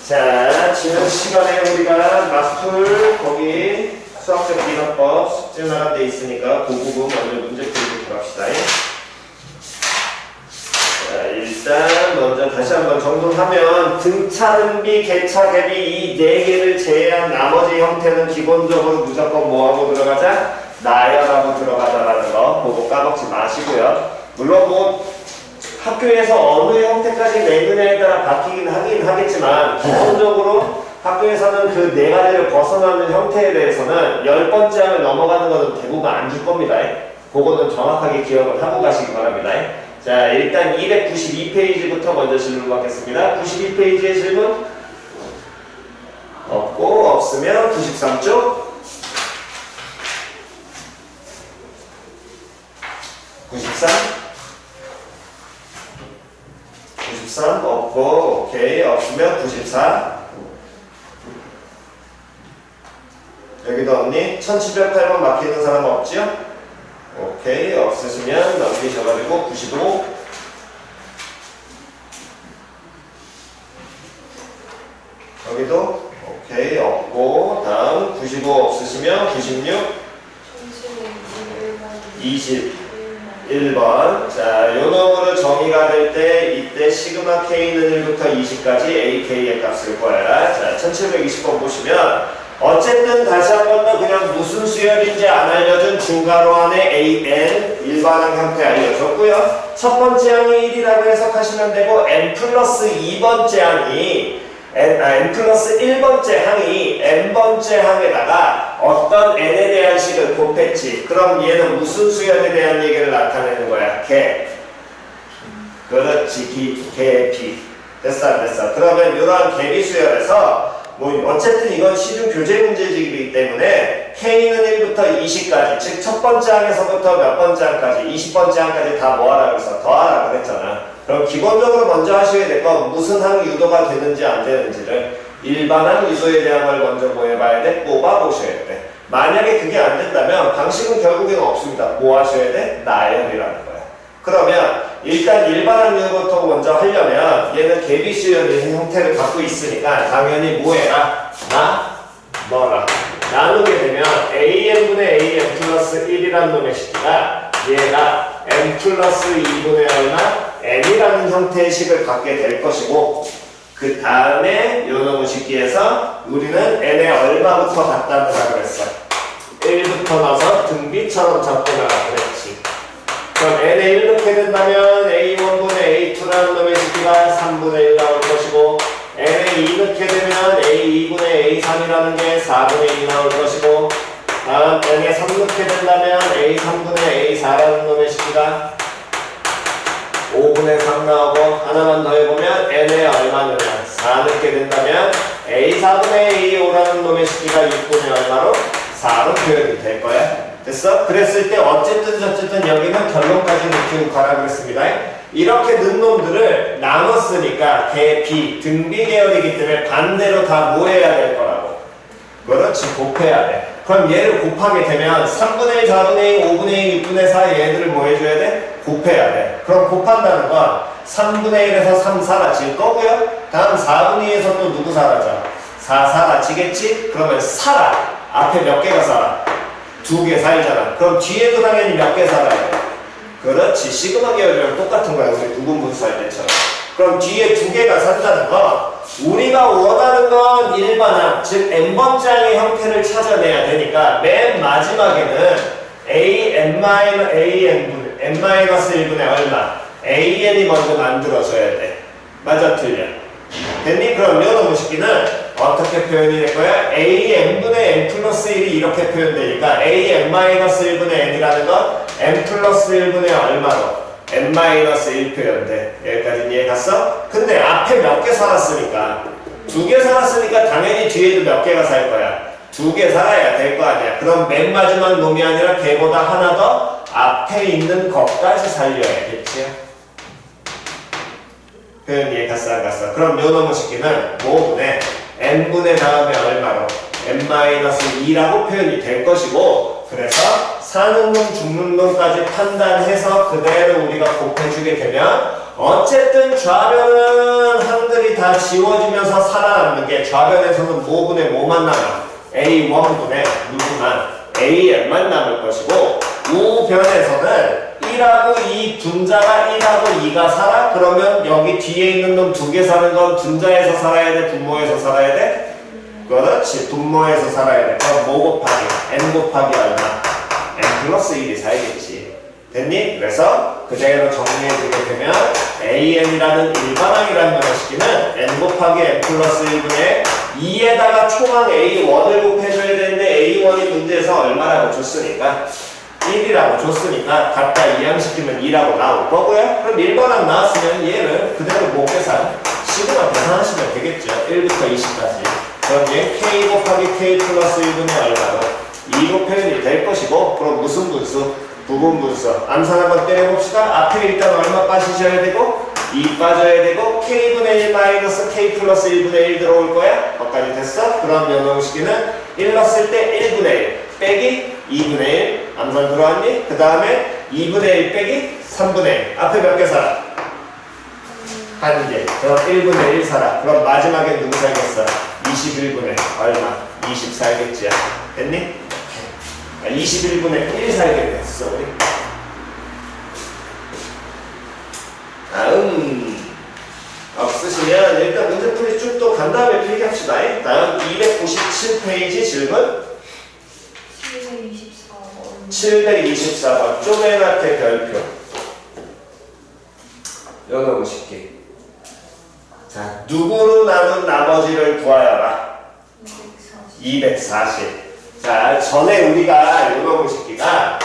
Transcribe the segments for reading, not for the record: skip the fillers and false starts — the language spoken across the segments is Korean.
자, 지난 시간에 우리가 마스툴 거기 수학적 비교법 숙제 나간 데 있으니까 그 부분 먼저 문제 풀이부터 합시다. 자, 일단 먼저 다시 한번 정돈하면 등차, 등비, 개차, 갭이 이 네 개를 제외한 나머지 형태는 기본적으로 무조건 뭐하고 들어가자? 나열하고 들어가자라는 거 그거 까먹지 마시고요. 물론 뭐 학교에서 어느 형태까지 내느냐에 따라 바뀌긴 하긴 하겠지만 기본적으로 학교에서는 그 네 가지를 벗어나는 형태에 대해서는 10번째 항을 넘어가는 것은 대부분 안 줄 겁니다. 그거는 정확하게 기억을 하고 가시기 바랍니다. 자, 일단 292페이지부터 먼저 질문 받겠습니다. 92페이지의 질문 없고 없으면 93쪽 93 없고 오케이 없으면 94 여기도 없니? 1708번 막히는 사람 없지요? 오케이 없으시면 넘기셔가지고 95 여기도 오케이 없고 다음 95 없으시면 96 21번 자, 요 놈으로 정의가 될 때 이때 시그마 K는 1부터 20까지 AK의 값을 구해라. 자, 1720번 보시면 어쨌든 다시 한 번 더 그냥 무슨 수열인지 안 알려준 중괄호 안에 AN 일반항 형태 알려줬고요. 첫 번째 항이 1이라고 해석하시면 되고 n 플러스 2번째 항이 n 플러스 1번째 항이 n번째 항에다가 어떤 n에 대한 식을 곱했지. 그럼 얘는 무슨 수열에 대한 얘기를 나타내는 거야? 개. 그렇지. 개비. 됐어 안 됐어? 그러면 이러한 개비 수열에서 뭐 어쨌든 이건 시중 교재 문제지기 때문에 K는 1부터 20까지 즉 첫 번째 항에서부터 몇 번째 항까지 20번째 항까지 다 뭐하라 그래서 더하라 그랬잖아. 그럼 기본적으로 먼저 하셔야 될 건 무슨 항 유도가 되는지 안 되는지를 일반항 유도에 대한 걸 먼저 뭐 해봐야 돼? 뽑아보셔야 돼. 만약에 그게 안 된다면 방식은 결국에는 없습니다. 뭐 하셔야 돼? 나열이라는 거야. 그러면 일단 일반항 유도부터 먼저 하려면 얘는 개비수열의 형태를 갖고 있으니까 당연히 뭐 해라? 너라. 나누게 되면 AN분의 AN 플러스 1이라는 놈의 식기가 얘가 n 플러스 2분의 얼마? n이라는 형태의 식을 갖게 될 것이고 그 다음에 요 놈의 식기에서 우리는 n의 얼마부터 갖다 놓으라 그랬어? 1부터 넣어서 등비처럼 접근하라 그랬지. 그럼 n에 1 넣게 된다면 a1분의 a2라는 놈의 식기가 3분의 1 나올 것이고 n에 2 넣게 되면 a2분의 a3이라는 게 4분의 2 나올 것이고 다음 n에 3 넣게 된다면 a3분의 a4라는 놈의 식기가 5분의 3 나오고 하나만 더 해보면 n에 얼마느냐 4 넣게 된다면 a4분의 a5라는 놈의 식기가 6분의 얼마로 4로 표현이 될 거야. 됐어? 그랬을 때 어쨌든 저쨌든 여기는 결론까지 넣기로 가라 그랬습니다. 이렇게 넣은 놈들을 나눴으니까 개, 등비 계열이기 때문에 반대로 다 뭐 해야 될 거라고? 그렇지, 곱해야 돼. 그럼 얘를 곱하게 되면 3분의 1, 4분의 1, 5분의 1, 6분의 4 얘들을 뭐 해줘야 돼? 곱해야 돼. 그럼 곱한다는 건 3분의 1에서 3 사라질 거고요. 다음 4분의 2에서 또 누구 사라져? 4 사라지겠지? 그러면 살아. 앞에 몇 개가 살아? 2개 살잖아. 그럼 뒤에도 당연히 몇 개 살아야 돼? 그렇지. 시그마 계열이랑 똑같은 거야. 우리 두분분수할 때처럼. 그럼 뒤에 2개가 산다는 건 우리가 원하는 건 일반항, 즉 n번째 항의 형태를 찾아내야 되니까 맨 마지막에는 n-1분의 얼마? an이 먼저 만들어줘야 돼. 맞아 틀려? 됐니? 그럼 요 놈의 식기는 어떻게 표현이 될 거야? an분의 n 플러스 1이 이렇게 표현되니까 an-1분의 n이라는 건 n 플러스 1분의 얼마로? n-1 표현돼. 여기까지 이해 갔어? 근데 앞에 몇 개 살았으니까 2개 살았으니까 당연히 뒤에도 몇 개가 살 거야. 2개 살아야 될 거 아니야. 그럼 맨 마지막 놈이 아니라 걔보다 하나 더 앞에 있는 것까지 살려야겠지. 표현 이해 갔어 안 갔어? 그럼 요 놈의 식기는 모분의 n분의 다음에 얼마로? n-2라고 표현이 될 것이고 그래서 사는 놈 죽는 놈까지 판단해서 그대로 우리가 곱해주게 되면 어쨌든 좌변은 한글이 다 지워지면서 살아남는 게 좌변에서는 뭐분의 뭐만 남아? A1분의 누구만? AN만 남을 것이고 우변에서는 1하고 2 분자가 1하고 2가 살아? 그러면 여기 뒤에 있는 놈 두 개 사는 건 분자에서 살아야 돼? 분모에서 살아야 돼? 그렇지. 분모에서 살아야 돼. 그럼 뭐 곱하기? n 곱하기 얼마? n 플러스 1이 살겠지. 됐니? 그래서 그대로 정리해주게 되면 AN이라는 일반항이라는 녀석끼는 n 곱하기 n 플러스 1분의 2에다가 총항 A1을 곱해줘야 되는데 A1이 문제에서 얼마라고 줬으니까 1이라고 줬으니까 각각 이항시키면 2라고 나올 거고요. 그럼 1번항 나왔으면 얘를 그대로 못 계산 시그마 계산하시면 되겠죠. 1부터 20까지. 그럼 얘 K 곱하기 K 플러스 1분의 얼마로 2로 표현이 될 것이고 그럼 무슨 분수? 부분 분수. 암산 한번 때려봅시다. 앞에 일단 얼마 빠지셔야 되고 2 빠져야 되고 K분의 1 마이너스 K 플러스 1분의 1 들어올 거야. 거기까지 됐어? 그럼 연호식이는 1 넣었을 때 1분의 1 빼기 2분의 1 암산 들어왔니? 그 다음에 2분의 1 빼기 3분의 1 앞에 몇 개 살아? 한 개. 그럼 1분의 1 살아. 그럼 마지막에 누구 살겠어? 21분의 얼마? 20 살겠지. 됐니? 21분의 1 살게 됐어 우리. 다음 없으시면 일단 문제풀이 쭉 또 간 다음에 필기합시다. 다음 297페이지 질문 724번 724번 쪼매나테 별표 여기 보실게. 자, 누구로 나눈 나머지를 구하여라. 240. 자, 전에 우리가 이거 보실기가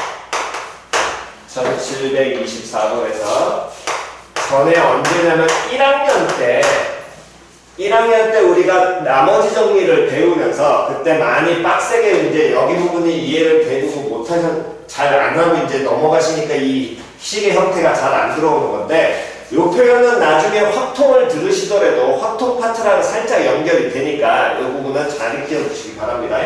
1724번에서 전에 언제냐면 1학년 때 우리가 나머지 정리를 배우면서 그때 많이 빡세게 이제 여기 부분이 이해를 대두고 못하셔 잘 안 하고 이제 넘어가시니까 이 식의 형태가 잘 안 들어오는 건데 이 표현은 나중에 확통을 들으시더라도 확통 파트랑 살짝 연결이 되니까 이 부분은 잘 익혀 주시기 바랍니다.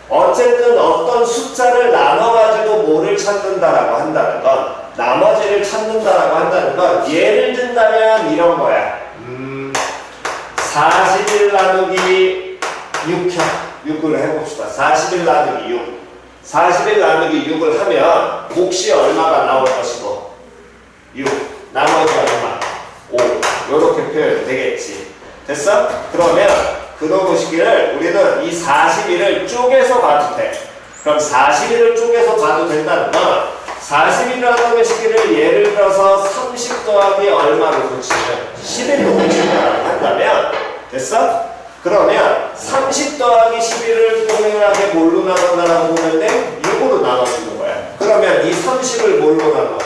어쨌든 어떤 숫자를 나눠가지고 뭐를 찾는다라고 한다는 건 나머지를 찾는다라고 한다는 건 예를 든다면 이런 거야. 41 나누기 6을 해봅시다. 41 나누기 6 41 나누기 6을 하면 몫이 얼마가 나올 것이고 6 나머지 얼마 5 요렇게 표현 되겠지. 됐어? 그러면 그놈의 시기를 우리는 이 41을 쪼개서 봐도 돼. 그럼 41을 쪼개서 봐도 된다는 건 41이라는 시기를 예를 들어서 30 더하기 얼마로 고치면 11로 고친다고 한다면 됐어? 그러면 30 더하기 11을 동일하게 뭘로 나눈다라고 보는데 6으로 나눠주는 거야. 그러면 이 30을 뭘로 나눠?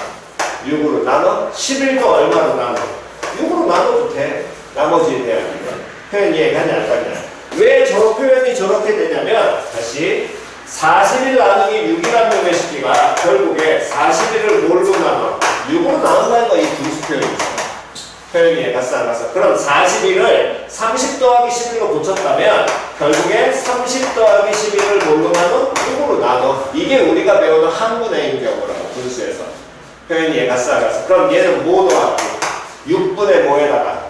6으로 나눠? 11도 얼마로 나눠? 6으로 나눠도 돼. 나머지 대학이면. 표현 이해가냐 안 가냐? 왜 저 표현이 저렇게 되냐면 다시 41 나누기 6이라는 놈의 식기가 결국에 41을 뭘로 나눠? 6으로 나눈다는 거 이 분수 표현이죠. 표현 이해갔어 안 갔어? 그럼 41을 30 더하기 11로 고쳤다면 결국에 30 더하기 11을 뭘로 나눠? 6으로 나눠. 이게 우리가 배우는 항분의 경우라고 분수에서. 표현 이해갔어 안 갔어? 그럼 얘는 뭐 더하기? 6분의 뭐에다가?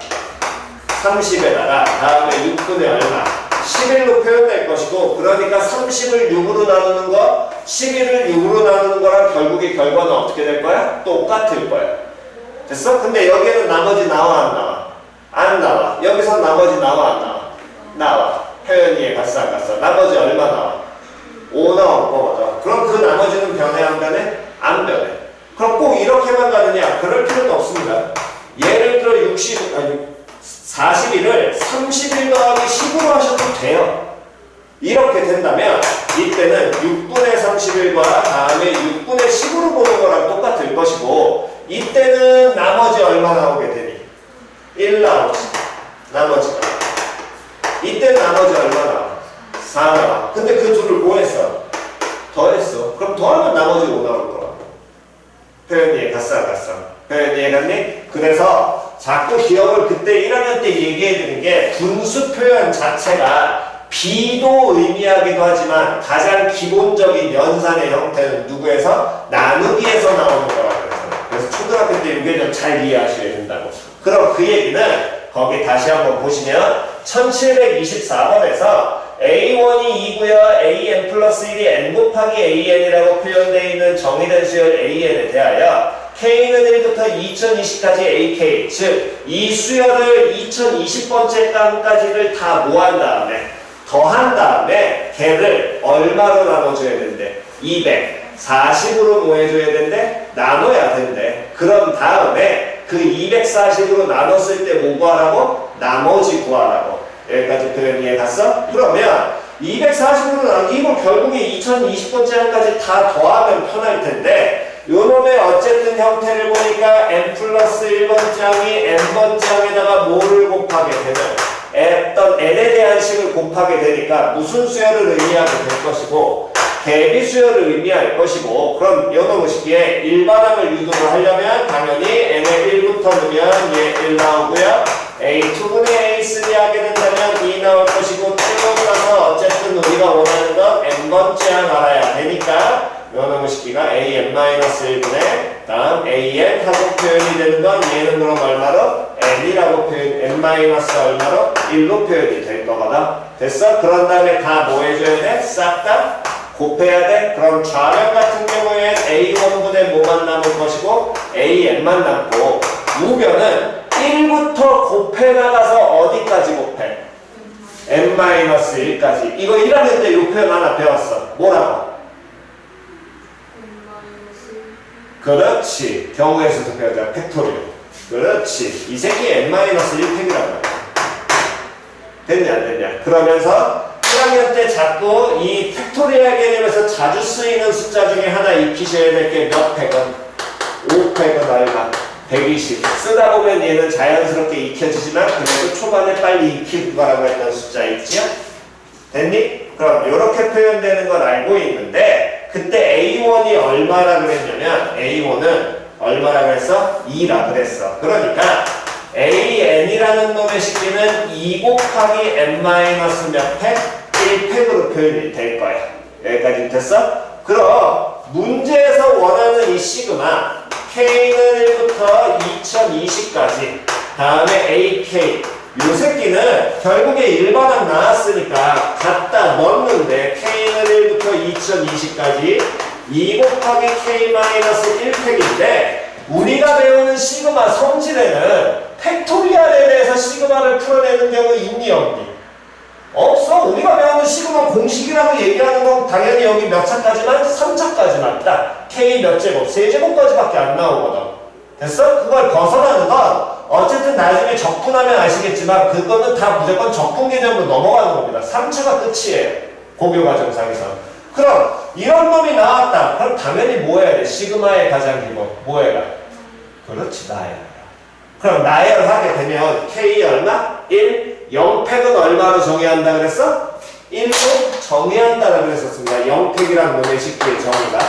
30에다가 다음에 6분의 얼마? 11로 표현될 것이고 그러니까 30을 6으로 나누는 거 11을 6으로 나누는 거랑 결국의 결과는 어떻게 될 거야? 똑같을 거야. 됐어? 근데 여기에는 나머지 나와 안 나와? 안 나와. 여기서 나머지 나와 안 나와? 나와. 표현 이해 갔어 안 갔어? 나머지 얼마 나와? 5 나올 거거든. 그럼 그 나머지는 변해 안 변해? 안 변해. 그럼 꼭 이렇게만 가느냐? 그럴 필요는 없습니다. 예를 들어 41을 31 더하기 10으로 하셔도 돼요. 이렇게 된다면 이때는 6분의 31과 다음에 6분의 10으로 보는 거랑 똑같을 것이고 이때는 나머지 얼마 나오게 되니? 1 나오지. 나머지가. 이때 나머지 얼마 나와? 4 나와. 근데 그 둘을 뭐 했어? 더했어. 그럼 더하면 나머지 5 나올 거야. 표현 이해 갔어 안 갔어? 표현 이해 갔니? 그래서 자꾸 기억을 그때 1학년 때 얘기해드린 게 분수 표현 자체가 비도 의미하기도 하지만 가장 기본적인 연산의 형태는 누구에서? 나누기에서 나오는 거라고 그랬어요. 그래서 초등학교 때 이 개념 잘 이해하셔야 된다고. 그럼 그 얘기는 거기 다시 한번 보시면 1724번에서 A1이 2고요. AN 플러스 1이 N 곱하기 AN이라고 표현되어 있는 정의된 수열 AN에 대하여 K는 1부터 2020까지 AK, 즉 이 수열을 2020번째 값까지를 다 모한 다음에 더한 다음에 걔를 얼마로 나눠줘야 된대? 240으로 모여줘야 된대? 나눠야 된대. 그런 다음에 그 240으로 나눴을 때 뭐 구하라고? 나머지 구하라고. 여기까지 표현 이해 갔어? 그러면 240으로 나눠 이거 결국에 2020번째 한까지 다 더하면 편할 텐데 요놈의 어쨌든 형태를 보니까 n 플러스 1번장이 n번장에다가 뭐를 곱하게 되면 어떤 n에 대한 식을 곱하게 되니까 무슨 수열을 의미하게 될 것이고 대비 수열을 의미할 것이고 그럼 요놈의 식기에 일반항을 유도를 하려면 당연히 n에 1부터 넣으면 얘 1 나오고요. A2분의 A3 하게 된다면 2 나올 것이고 쭉 가서 어쨌든 우리가 원하는 건 n번째 항 알아야 되니까 요놈의 식기가 an-1분의 다음 an 하고 표현이 되는 건 얘는 그럼 얼마로? n이라고 표현, n- 얼마로? 1로 표현이 될 거거든. 됐어? 그런 다음에 다 뭐 해줘야 돼? 싹 다 곱해야 돼? 그럼 좌변 같은 경우엔 a1분의 뭐만 남을 것이고 an만 남고 우변은 1부터 곱해 나가서 어디까지 곱해? n-1까지. 이거 1학년 때 요 표현 하나 배웠어. 뭐라고? 그렇지. 경우에서도 배우자 팩토리얼. 그렇지. 이 새끼 n-1팩이란 말이야. 됐냐 안 됐냐. 그러면서 1학년 때 자꾸 이 팩토리얼 개념에서 자주 쓰이는 숫자 중에 하나 익히셔야 될 게 몇 팩은? 5팩은 얼마? 120. 쓰다 보면 얘는 자연스럽게 익혀지지만 그래도 초반에 빨리 익힐 거라고 했던 숫자 있지요? 됐니? 그럼 이렇게 표현되는 걸 알고 있는데 그때 A1이 얼마라 그랬냐면 A1은 얼마라 그랬어? 2라 그랬어. 그러니까 AN이라는 놈의 식기는 2 곱하기 n-몇 팩? 1팩으로 표현이 될 거야. 여기까지 됐어? 그럼 문제에서 원하는 이 시그마 K는 1부터 2020까지 다음에 AK 요 새끼는 결국에 일반항 나왔으니까 갖다 넣는데 K는 1부터 2020까지 2 곱하기 K-1팩인데 우리가 배우는 시그마 성질에는 팩토리얼에 대해서 시그마를 풀어내는 경우 있니 없니? 없어. 우리가 배우는 시그마 공식이라고 얘기하는 건 당연히 여기 몇 차까지만? 3차까지만 딱 K 몇 제곱, 세제곱까지밖에 안 나오거든. 됐어? 그걸 벗어나는 건 어쨌든 나중에 적분하면 아시겠지만 그거는 다 무조건 적분 개념으로 넘어가는 겁니다. 3차가 끝이에요. 고교 과정상에서. 그럼 이런 놈이 나왔다. 그럼 당연히 뭐 해야 돼? 시그마의 가장 기본. 뭐 해라? 그렇지, 나열. 그럼 나열하게 되면 K 얼마? 1. 0팩은 얼마로 정의한다 그랬어? 1로 정의한다라고 그랬었습니다. 0팩이란 놈의 식기의 정의가.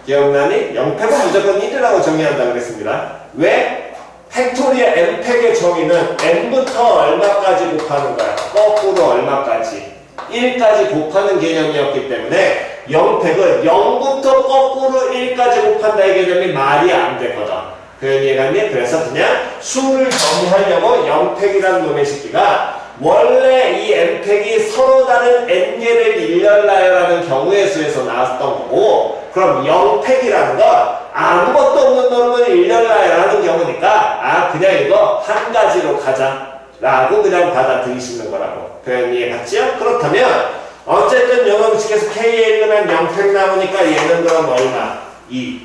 기억나니? 0팩은 무조건 1이라고 정의한다 그랬습니다. 왜? 팩토리의 n팩의 정의는 n부터 얼마까지 곱하는 거야? 거꾸로 얼마까지? 1까지 곱하는 개념이었기 때문에 0팩은 0부터 거꾸로 1까지 곱한다 이 개념이 말이 안 되거든. 표현 이해갔니? 그래서 그냥 수를 정의하려고 0팩이라는 놈의 식기가 원래 이 n팩이 서로 다른 n개를 일렬나열하는 경우의 수에서 나왔던 거고 그럼 0팩이라는 건 아무것도 없는 놈을 일렬나열하는 경우니까 아 그냥 이거 한 가지로 가자 라고 그냥 받아들이시는 거라고. 표현 이해갔지요? 그렇다면 어쨌든 요놈식에서 K에 1면 0팩 나오니까 얘는 그럼 얼마? 2.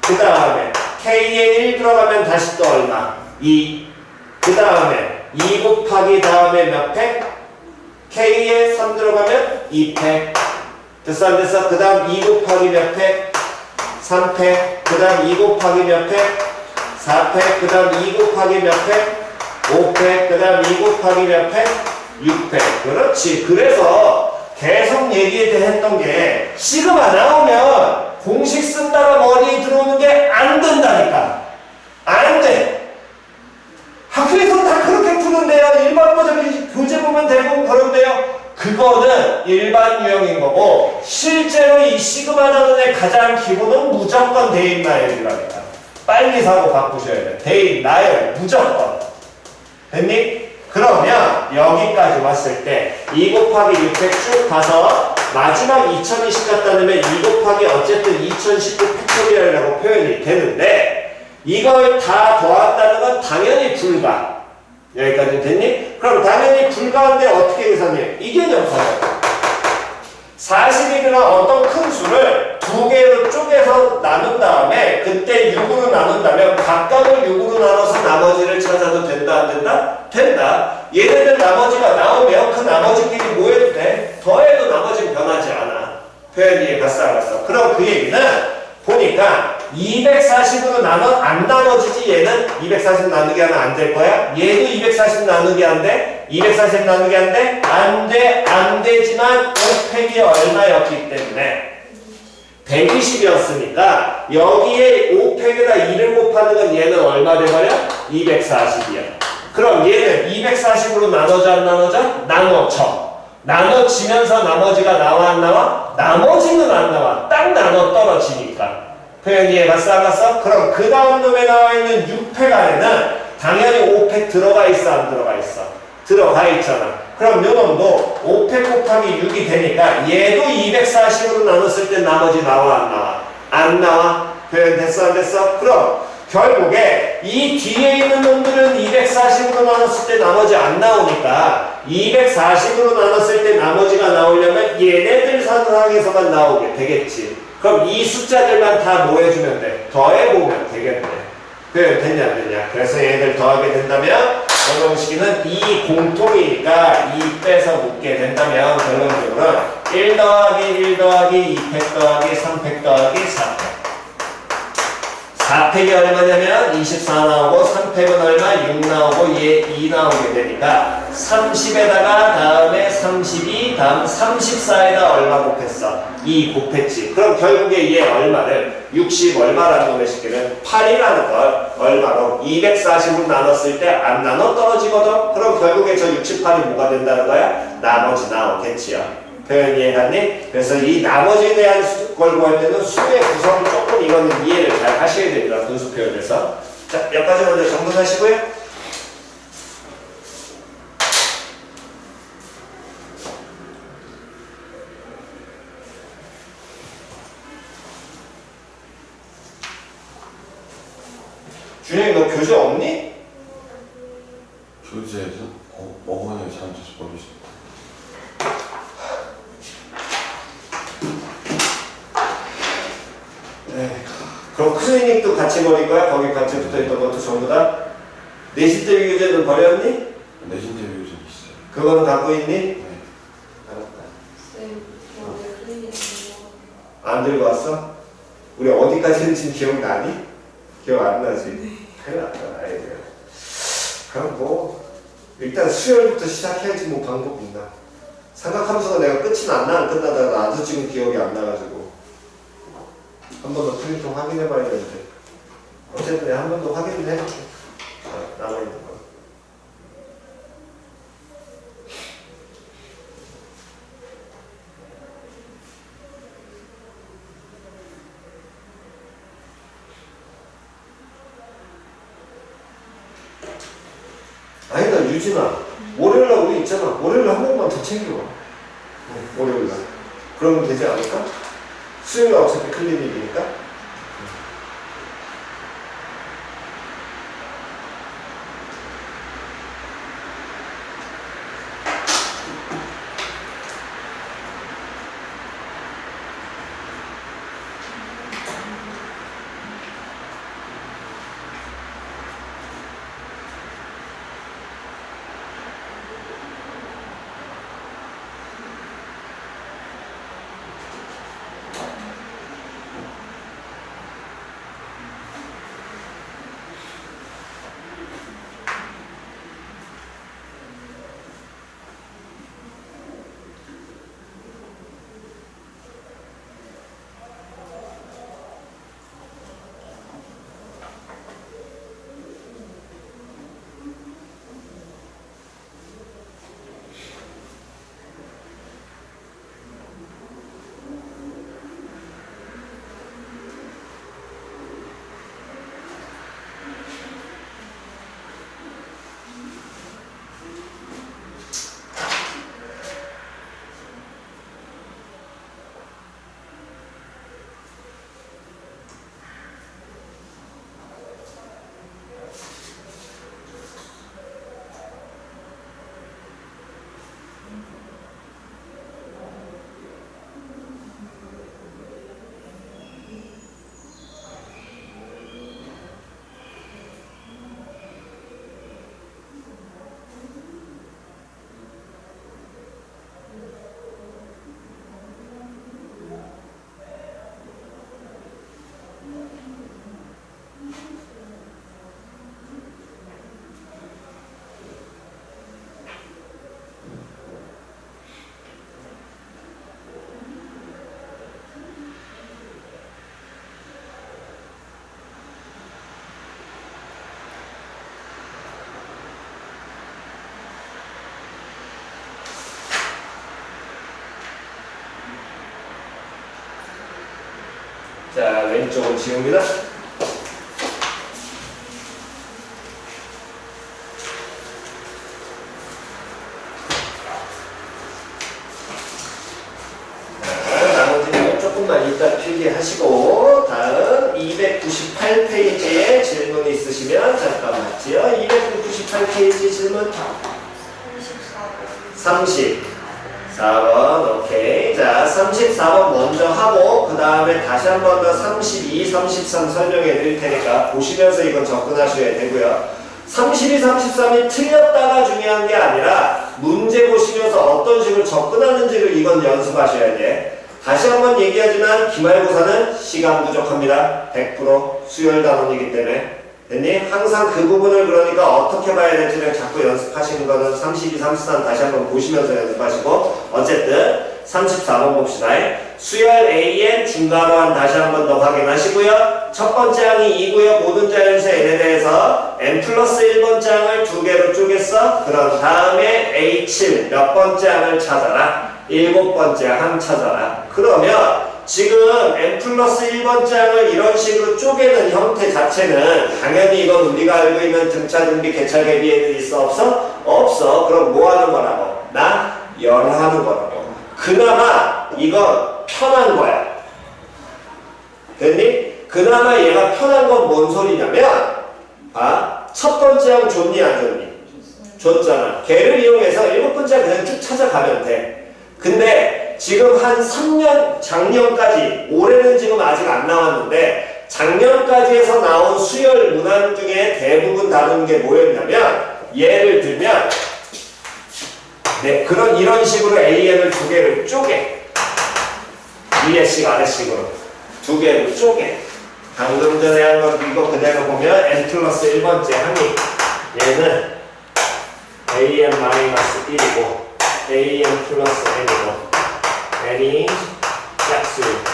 그 다음에 K에 1 들어가면 다시 또 얼마? 2. 그 다음에 2 곱하기 다음에 몇 팩? K에 3 들어가면 2팩. 됐어 안 됐어? 그 다음 2 곱하기 몇 팩? 3팩. 그 다음 2 곱하기 몇 팩? 4팩. 그 다음 2 곱하기 몇 팩? 5팩. 그 다음 2 곱하기 몇 팩? 6팩. 그렇지. 그래서 계속 얘기했던 게 시그마 나오면 공식 쓴다가 머리에 들어오는 게 안 된다니까. 안 돼. 학교에서는 다 그렇게 푸는데요. 일반 교재 보면 대부분 그런데요. 그거는 일반 유형인 거고 실제로 이 시그마 나눈의 가장 기본은 무조건 대입나열이라니까. 빨리 사고 바꾸셔야 돼. 대입, 나열, 무조건. 됐니? 그러면 여기까지 왔을 때 2 곱하기 600 쭉 가서 마지막 2020 갖다 넣으면 2 곱하기 어쨌든 2019 팩토리얼이라고 표현이 되는데 이걸 다 더한다는 건 당연히 불가. 여기까지 됐니? 그럼 당연히 불가한데 어떻게 계산해? 이 개념 써요. 40이나 어떤 큰 수를 두 개로 쪼개서 나눈 다음에 그때 6으로 나눈다면 각각을 6으로 나눠서 나머지를 찾아도 된다 안 된다? 된다. 얘네들 나머지가 나오면 그 나머지끼리 뭐 해도 돼? 더해도 나머지는 변하지 않아. 표현 이해 갔어 안 갔어? 그럼 그 얘기는 보니까 240으로 안 나눠지지. 얘는 240 나누기 하면 안 될 거야. 얘도 240 나누기 안 돼. 240 나누기 안 돼. 안 돼. 안 되지만 5팩이 얼마였기 때문에 120이었으니까 여기에 5팩에다 2를 곱하는 건 얘는 얼마 돼버려? 240이야. 그럼 얘는 240으로 나눠져 안 나눠져? 나눠져. 나눠지면서 나머지가 나와 안 나와? 나머지는 안 나와. 딱 나눠 떨어지니까. 표현 이해 갔어 안 갔어? 그럼 그 다음 놈에 나와 있는 6팩 안에는 당연히 5팩 들어가 있어 안 들어가 있어? 들어가 있잖아. 그럼 요 놈도 5팩 곱하기 6이 되니까 얘도 240으로 나눴을 때 나머지 나와 안 나와? 안 나와. 표현 됐어 안 됐어? 그럼 결국에 이 뒤에 있는 놈들은 240으로 나눴을 때 나머지 안 나오니까 240으로 나눴을 때 나머지가 나오려면 얘네들 상황에서만 나오게 되겠지. 그럼 이 숫자들만 다 뭐 해주면 돼? 더해보면 되겠네. 표현 됐냐 안 됐냐? 그래서 얘네들 더하게 된다면 원형식은 2 공통이니까 2 빼서 묻게 된다면 결론적으로는 1 더하기 1 더하기 2팩 더하기 3팩 더하기 4팩 4팩이 얼마냐면 24 나오고 3팩은 얼마? 6 나오고 얘 2 나오게 되니까 30에다가 다음에 32 다음 34에다 얼마 곱했어? 2 곱했지. 그럼 결국에 얘 얼마를 60 얼마라는 놈의 식기는 8이라는 걸 얼마로 240으로 나눴을 때 안 나눠 떨어지거든. 그럼 결국에 저 68이 뭐가 된다는 거야? 나머지 나오겠지요. 표현 이해갔니? 그래서 이 나머지에 대한 걸 구할 때는 수의 구성을 조금 이거는 이해를 잘 하셔야 됩니다. 분수 표현에서. 자, 여기까지 먼저 정돈하시고요. 준영이 너 교재 없니? 교재에서? 어머니가 잘못해서 버리셨다. 네. 그럼 클리닉도 같이 버릴 거야? 거기 같이 붙어있던 것도 전부 다? 내신 대비 교재는 버렸니? 내신 대비 교재 있어요. 그거는 갖고 있니? 네. 알았다. 쌤, 오늘 클리닉 안 들고 왔어? 우리 어디까지 했는지 기억나니? 기억 안 나지? 큰일 났다. 아이들. 그럼 뭐 일단 수요일부터 시작해야지 뭐 방법이 있나. 삼각함수가 내가 끝이 났나 안 끝나다가 나도 지금 기억이 안 나가지고 한 번 더 프린트 확인해 봐야 되는데 어쨌든 내가 한 번 더 확인을 해볼게. 남아있는 거. 아니다 유진아, 월요일날 우리 있잖아. 월요일날 한 번만 더 챙겨와. 월요일날 그러면 되지 않을까? 수요일 어차피 클리닉이니까. 자, 왼쪽은 지웁니다. 나머지는 조금만 이따 필기하시고 다음 298페이지에 질문 있으시면 잠깐만요. 298페이지 질문 34번 오케이. 자 34번 먼저 하고 그 다음에 다시 한 번 더 32, 33 설명해 드릴 테니까 보시면서 이건 접근하셔야 되고요. 32, 33이 틀렸다가 중요한 게 아니라 문제 보시면서 어떤 식으로 접근하는지를 이건 연습하셔야 돼. 다시 한번 얘기하지만 기말고사는 시간 부족합니다. 100% 수열 단원이기 때문에. 됐니? 항상 그 부분을 그러니까 어떻게 봐야 될지를 자꾸 연습하시는 거는 32, 33 다시 한번 보시면서 연습하시고 어쨌든 34번 봅시다. 수열 AN 중괄호한 다시 한번 더 확인하시고요. 첫 번째 항이 2고요. 모든 자연수 N에 대해서 N 플러스 1번 장을 두 개로 쪼갰어. 그런 다음에 A7 몇 번째 항을 찾아라. 7번째 항 찾아라. 그러면 지금 N 플러스 1번 장을 이런 식으로 쪼개는 형태 자체는 당연히 이건 우리가 알고 있는 등차, 등비, 개차, 개비에는 있어? 없어? 없어. 그럼 뭐 하는 거라고? 열하는 거라고. 그나마 이건 편한 거야. 됐니? 그나마 얘가 편한 건 뭔 소리냐면 첫 번째 항 좋니 안 좋니? 좋잖아. 걔를 이용해서 7번째 그냥 쭉 찾아가면 돼. 근데 지금 한 3년, 작년까지, 올해는 지금 아직 안 나왔는데 작년까지 해서 나온 수열 문항 중에 대부분 다루는 게 뭐였냐면 예를 들면 네, 이런 식으로 AN을 두 개를 쪼개 위에씩 아래씩으로 두 개를 쪼개 방금 전에 한 건 이거 그대로 보면 N 플러스 1번째 항이 얘는 AN-1이고 AN 플러스 N이고 N이 짝수일 때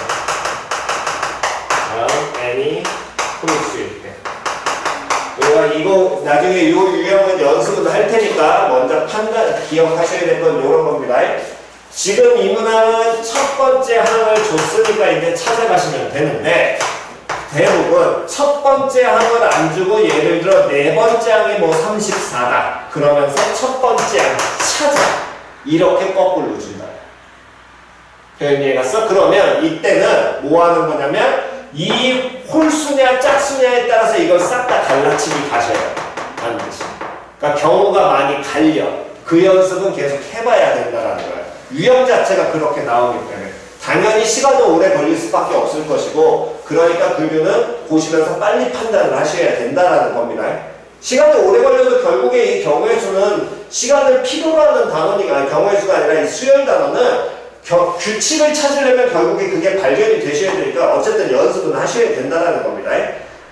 다음 N이 홀수일 때 우리가 이거 나중에 이 유형은 연습을 할 테니까 먼저 기억하셔야 될 건 이런 겁니다. 지금 이 문항은 첫 번째 항을 줬으니까 이제 찾아가시면 되는데 대부분 첫 번째 항을 안 주고 예를 들어 네 번째 항이 뭐 34다 그러면서 첫 번째 항 찾아 이렇게 거꾸로 준다. 표현 이해갔어? 그러면 이때는 뭐 하는 거냐면 이 홀수냐 짝수냐에 따라서 이걸 싹 다 갈라치기 가셔야 하는 것이. 그러니까 경우가 많이 갈려. 그 연습은 계속 해봐야 된다는 거야. 유형 자체가 그렇게 나오기 때문에. 당연히 시간은 오래 걸릴 수밖에 없을 것이고 그러니까 교류는 보시면서 빨리 판단을 하셔야 된다는 겁니다. 시간이 오래 걸려도 결국에 이 경우의 수는 시간을 필요로 하는 단원이가 경우의 수가 아니라 이 수열 단원은 규칙을 찾으려면 결국에 그게 발견이 되셔야 되니까 어쨌든 연습은 하셔야 된다는 겁니다.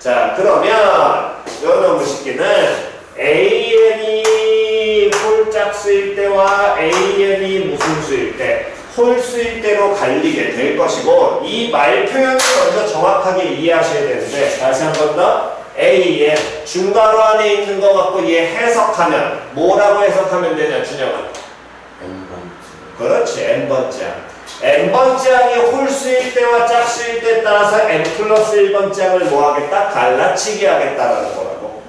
자 그러면 요놈의 식기는 AN이 홀짝수일 때와 AN이 무슨 수일 때 홀수일 때로 갈리게 될 것이고 이 말 표현을 먼저 정확하게 이해하셔야 되는데 다시 한 번 더 AN 중괄호 안에 있는 거 갖고 얘 해석하면 뭐라고 해석하면 되냐 준영아? 그렇지 N번째 항. N번째 항이 홀수일 때와 짝수일 때에 따라서 N 플러스 1번째 항을 뭐 하겠다? 갈라치기 하겠다라는 거라고.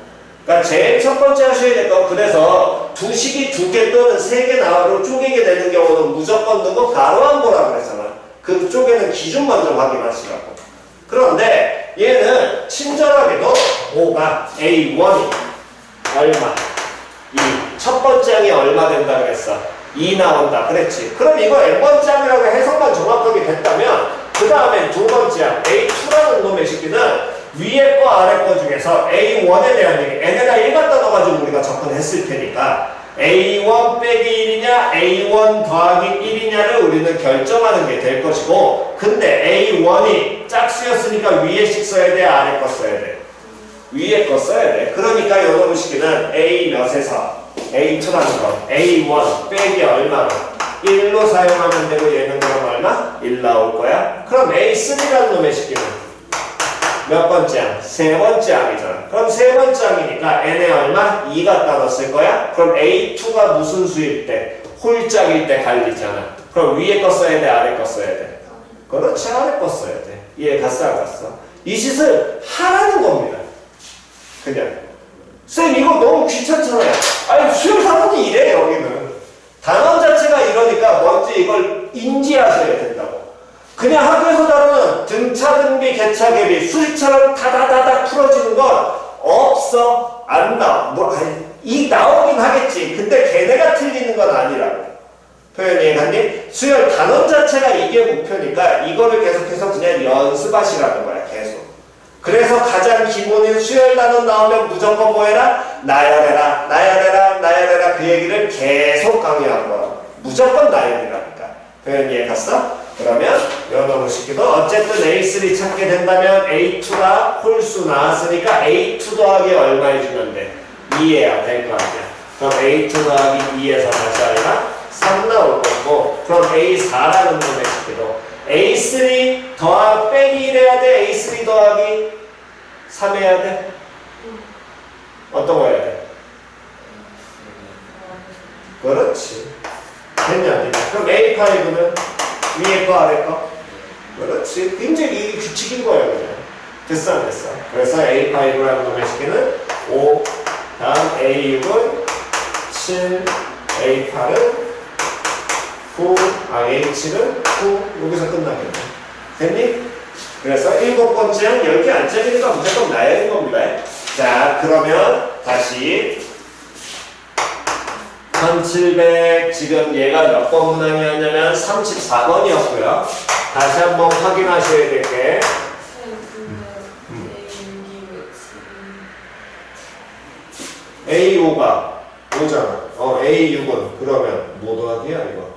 그러니까 제일 첫 번째 하셔야 될 건 그래서 두 식이 두 개 또는 세 개 나와로 쪼개게 되는 경우는 무조건 누구 가로한 거라고 그랬잖아. 그 쪼개는 기준 먼저 확인하시라고. 그런데 얘는 친절하게도 5가 A1이 얼마? 2. 첫 번째 항이 얼마 된다 그랬어? 2 나온다 그랬지. 그럼 이거 N번째 항이라고 해석만 정확하게 됐다면 그 다음에 두 번째 항 A2라는 놈의 식기는 위에 거 아래 거 중에서 A1에 대한 얘기 N에다 1 갖다 넣어가지고 우리가 접근했을 테니까 A1 빼기 1이냐 A1 더하기 1이냐를 우리는 결정하는 게 될 것이고 근데 A1이 짝수였으니까 위에 식 써야 돼 아래 거 써야 돼? 위에 거 써야 돼. 그러니까 요놈의 식기는 A 몇에서 A2라는 거 A1 빼기 얼마로 1로 사용하면 되고 얘는 그럼 얼마? 1 나올 거야. 그럼 A3라는 놈의 식기는 몇 번째 항? 세 번째 항이잖아. 그럼 세 번째 항이니까 N에 얼마? 2 갖다 넣었을 거야. 그럼 A2가 무슨 수일 때? 홀짝일 때 갈리잖아. 그럼 위에 거 써야 돼? 아래 거 써야 돼? 그렇지 아래 거 써야 돼. 이해 갔어 안 갔어? 이 짓을 하라는 겁니다. 그냥 쌤 이거 너무 귀찮잖아요. 아니 수영 단원이 이래 여기는. 단원 자체가 이러니까 먼저 이걸 인지하셔야 된다고. 그냥 학교에서 다루는 등차, 등비, 개차, 개비 수식처럼 다다다닥 풀어지는 건 없어. 안 나와. 이 나오긴 하겠지. 근데 걔네가 틀리는 건 아니라고. 표현 이해갔니? 수열 단원 자체가 이게 목표니까 이거를 계속해서 그냥 연습하시라는 거야. 계속. 그래서 가장 기본인 수열 단원 나오면 무조건 뭐 해라? 나열해라. 나열해라. 나열해라. 그 얘기를 계속 강요한 거야. 무조건 나열이라니까. 표현 이해갔어? 그러면 여러분 시키도 어쨌든 A3 찾게 된다면 A2가 홀수 나왔으니까 A2 더하기 얼마 해주면 돼? 2해야 될 거 아니야. 그럼 A2 더하기 2에서 다시 하니까 3 나올 거고 그럼 A4라는 놈의 시키도 A3 더하기 빼기 1 해야 돼? A3 더하기 3 해야 돼? 어떤 거 해야 돼? 그렇지. 됐냐 안 됐냐? 그럼 A5는 위에 거 아래 거? 그렇지. 굉장히 이게 규칙인 거예요 그냥. 됐어 안 됐어? 그래서 A5라는 놈의 시기는 5 다음 A6은 7 A8은 9 A7은 9 여기서 끝나겠네. 됐니? 그래서 7번째 한 10개 안 짜리니까 무조건 나열인 겁니다. 자 그러면 다시 1700 지금 얘가 몇 번 문항이었냐면 34번이었고요. 다시 한번 확인하셔야 될 게 A5가 5잖아. A6은 그러면 뭐 더하기야 이거?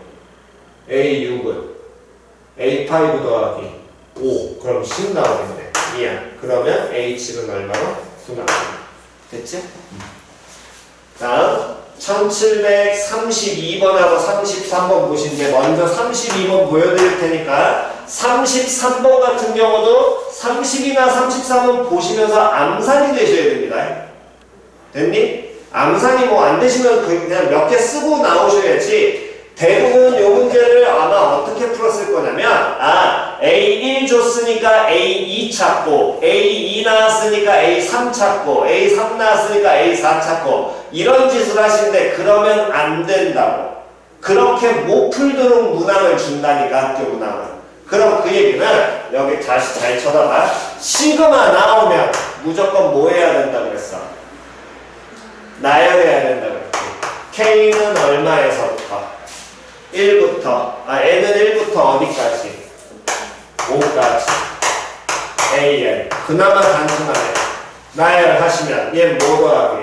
A6은 A5 더하기 5 그럼 10 나오겠네. 미안. 그러면 A7은 얼마나? 9 나오겠네. 됐지? 다음 1732번하고 33번 보신데 먼저 32번 보여드릴 테니까 33번 같은 경우도 30이나 33번 보시면서 암산이 되셔야 됩니다. 됐니? 암산이 뭐 안 되시면 그냥 몇 개 쓰고 나오셔야지. 대부분 이 문제를 아마 어떻게 풀었을 거냐면 A1 줬으니까 A2 찾고 A2 나왔으니까 A3 찾고 A3 나왔으니까 A4 찾고 이런 짓을 하시는데 그러면 안 된다고. 그렇게 못 풀도록 문항을 준다니까 학교 문항은. 그럼 그 얘기는 여기 다시 잘 쳐다봐. 시그마 나오면 무조건 뭐 해야 된다 그랬어? 나열해야 된다 그랬지. K는 얼마에서부터? 1부터 N은 1부터 어디까지? 5까지 AN 그나마 단순하네. 나열하시면 얘 뭐 더하기?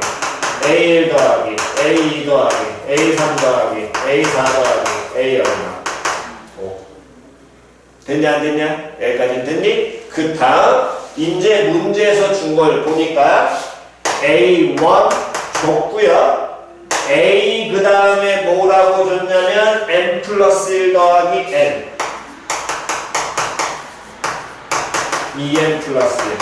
A1 더하기 A2 더하기 A3 더하기 A4 더하기 A 얼마? 5 됐냐 안 됐냐? 여기까지는 됐니? 그 다음 이제 문제에서 준 걸 보니까 A1 줬고요. A 그 다음에 뭐라고 줬냐면 n 플러스 1 더하기 n 2n 플러스 1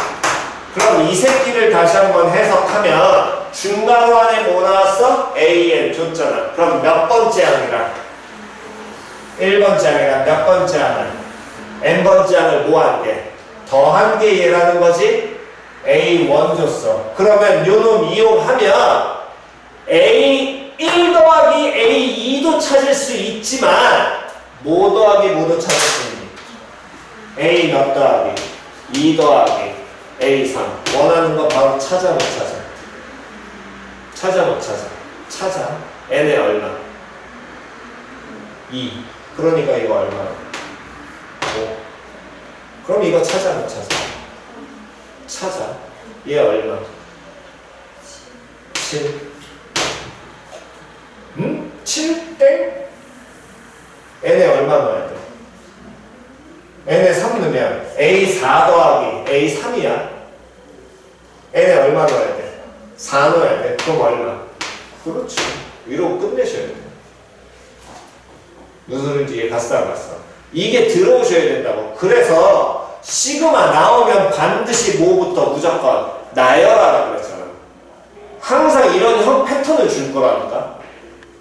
그럼 이 새끼를 다시 한번 해석하면 중괄호 안에 뭐 나왔어? an 줬잖아. 그럼 몇 번째 항이라? 1번째 항이라 몇 번째 항을? n번째 항을 뭐 한 게? 더한 게 얘라는 거지? A1 줬어. 그러면 요놈 이용하면 A1 더하기 A2도 찾을 수 있지만 뭐 더하기 뭐도 찾을 수 있니? A 몇 더하기? 2 더하기 A3 원하는 거 바로 찾아 못 찾아? 찾아 못 찾아? 찾아. n에 얼마? 2 그러니까 이거 얼마? 5 그럼 이거 찾아 못 찾아? 찾아. 얘 얼마? 7 7땡? n에 얼마 넣어야 돼? n에 3 넣으면 A4 더하기 A3이야. n에 얼마 넣어야 돼? 4 넣어야 돼. 그럼 얼마? 그렇지. 이러고 끝내셔야 돼. 무슨 소리인지 이해 갔어 안 갔어? 이게 들어오셔야 된다고. 그래서 시그마 나오면 반드시 뭐부터 무조건 나열하라고 그랬잖아. 항상 이런 형 패턴을 줄 거라니까.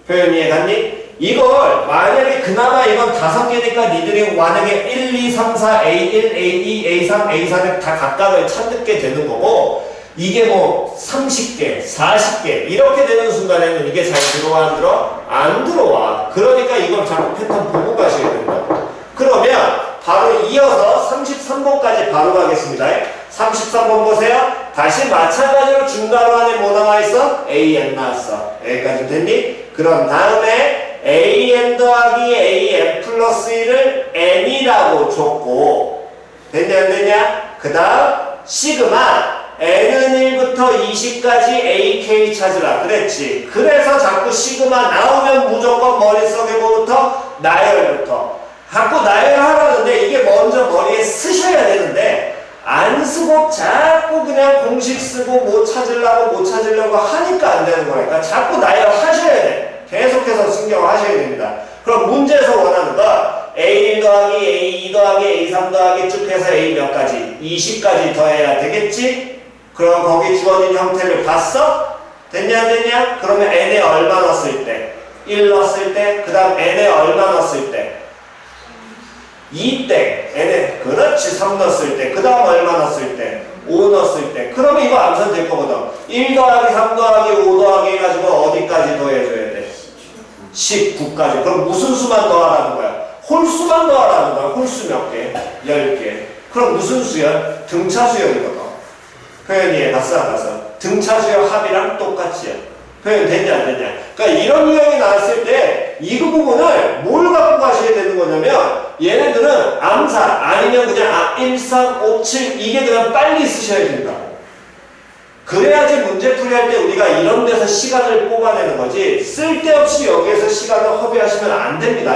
표현 이해 갔니? 이걸 만약에 그나마 이건 5개니까 니들이 만약에 1, 2, 3, 4, A1, A2, A3, A4를 다 각각을 찾게 되는 거고 이게 뭐 30개, 40개 이렇게 되는 순간에는 이게 잘 들어와 안 들어? 안 들어와. 그러니까 이걸 자꾸 패턴 보고 가셔야 된다고. 그러면 바로 이어서 33번까지 바로 가겠습니다. 33번 보세요. 다시 마찬가지로 중괄호 안에 뭐 나와 있어? AN 나왔어. 여기까지 됐니? 그럼 다음에 AN 더하기 AN 플러스 1을 N이라고 줬고 됐냐 안 됐냐? 그 다음 시그마 N은 1부터 20까지 AK 찾으라 그랬지. 그래서 자꾸 시그마 나오면 무조건 머릿속에 뭐부터? 나열부터. 자꾸 나열하라는데 이게 먼저 머리에 쓰셔야 되는데 안 쓰고 자꾸 그냥 공식 쓰고 뭐 찾으려고 하니까 안 되는 거니까 자꾸 나열하셔야 돼. 계속해서 신경하셔야 됩니다. 그럼 문제에서 원하는 거 A1 더하기 A2 더하기 A3 더하기 쭉 해서 A 몇 가지? 20까지 더해야 되겠지? 그럼 거기 주어진 형태를 봤어? 됐냐 안 됐냐? 그러면 N에 얼마 넣었을 때? 1 넣었을 때? 그 다음 N에 얼마 넣었을 때? 2땡 N에 그렇지 3 넣었을 때 그 다음 얼마 넣었을 때? 5 넣었을 때 그러면 이거 암산 될 거거든. 1 더하기 3 더하기 5 더하기 해가지고 어디까지 더해줘야 돼? 19까지. 그럼 무슨 수만 더하라는 거야? 홀수만 더하라는 거야. 홀수 몇 개? 10개. 그럼 무슨 수열? 등차 수열이거든. 표현이 해봤어 안 봤어? 등차 수열 합이랑 똑같이야. 표현 됐냐 안 됐냐? 그러니까 이런 유형이 나왔을 때 이 부분을 뭘 갖고 가셔야 되는 거냐면 얘네들은 암사 아니면 그냥 1, 3, 5, 7 이게 그냥 빨리 쓰셔야 된다고. 그래야지 문제 풀이할 때 우리가 이런 데서 시간을 뽑아내는 거지 쓸데없이 여기에서 시간을 허비하시면 안 됩니다.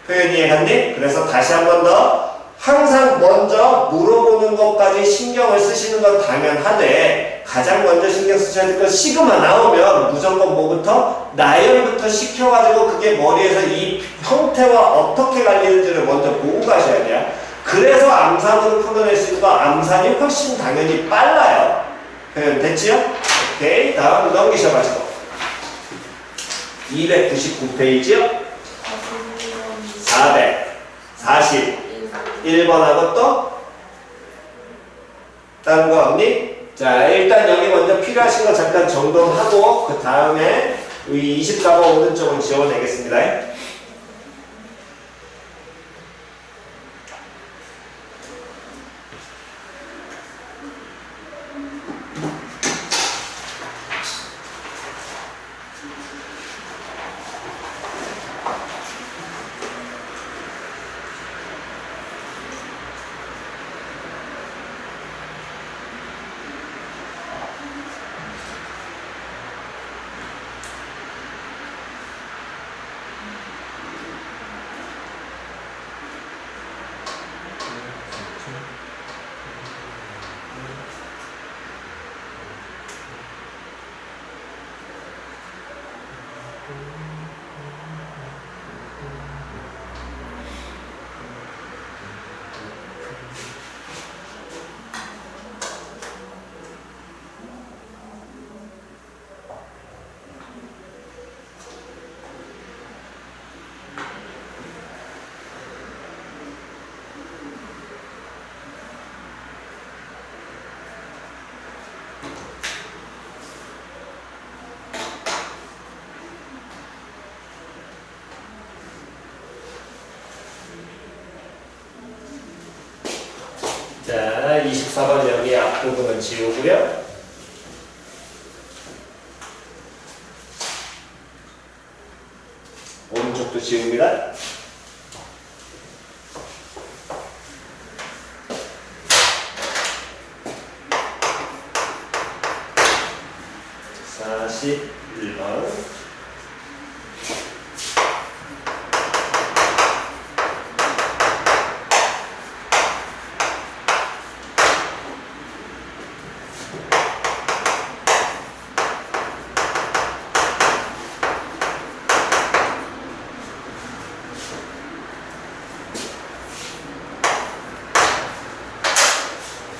표현이 이해갔니? 그래서 다시 한 번 더 항상 먼저 물어보는 것까지 신경을 쓰시는 건 당연하되 가장 먼저 신경 쓰셔야 될 건 시그마 나오면 무조건 뭐부터? 나열부터 시켜가지고 그게 머리에서 이 형태와 어떻게 갈리는지를 먼저 보고 가셔야 돼요. 그래서 암산으로 풀어낼 수 있는 거 암산이 훨씬 당연히 빨라요. 표현 됐지요? 오케이. 다음 넘기셔가지고 299페이지요? 441번하고 또 다른 거 없니? 자 일단 여기 먼저 필요하신 거 잠깐 정돈하고 그 다음에 이 24번 오른쪽은 지워내겠습니다. 자, 24번 여기 앞부분은 지우고요. 오른쪽도 지웁니다.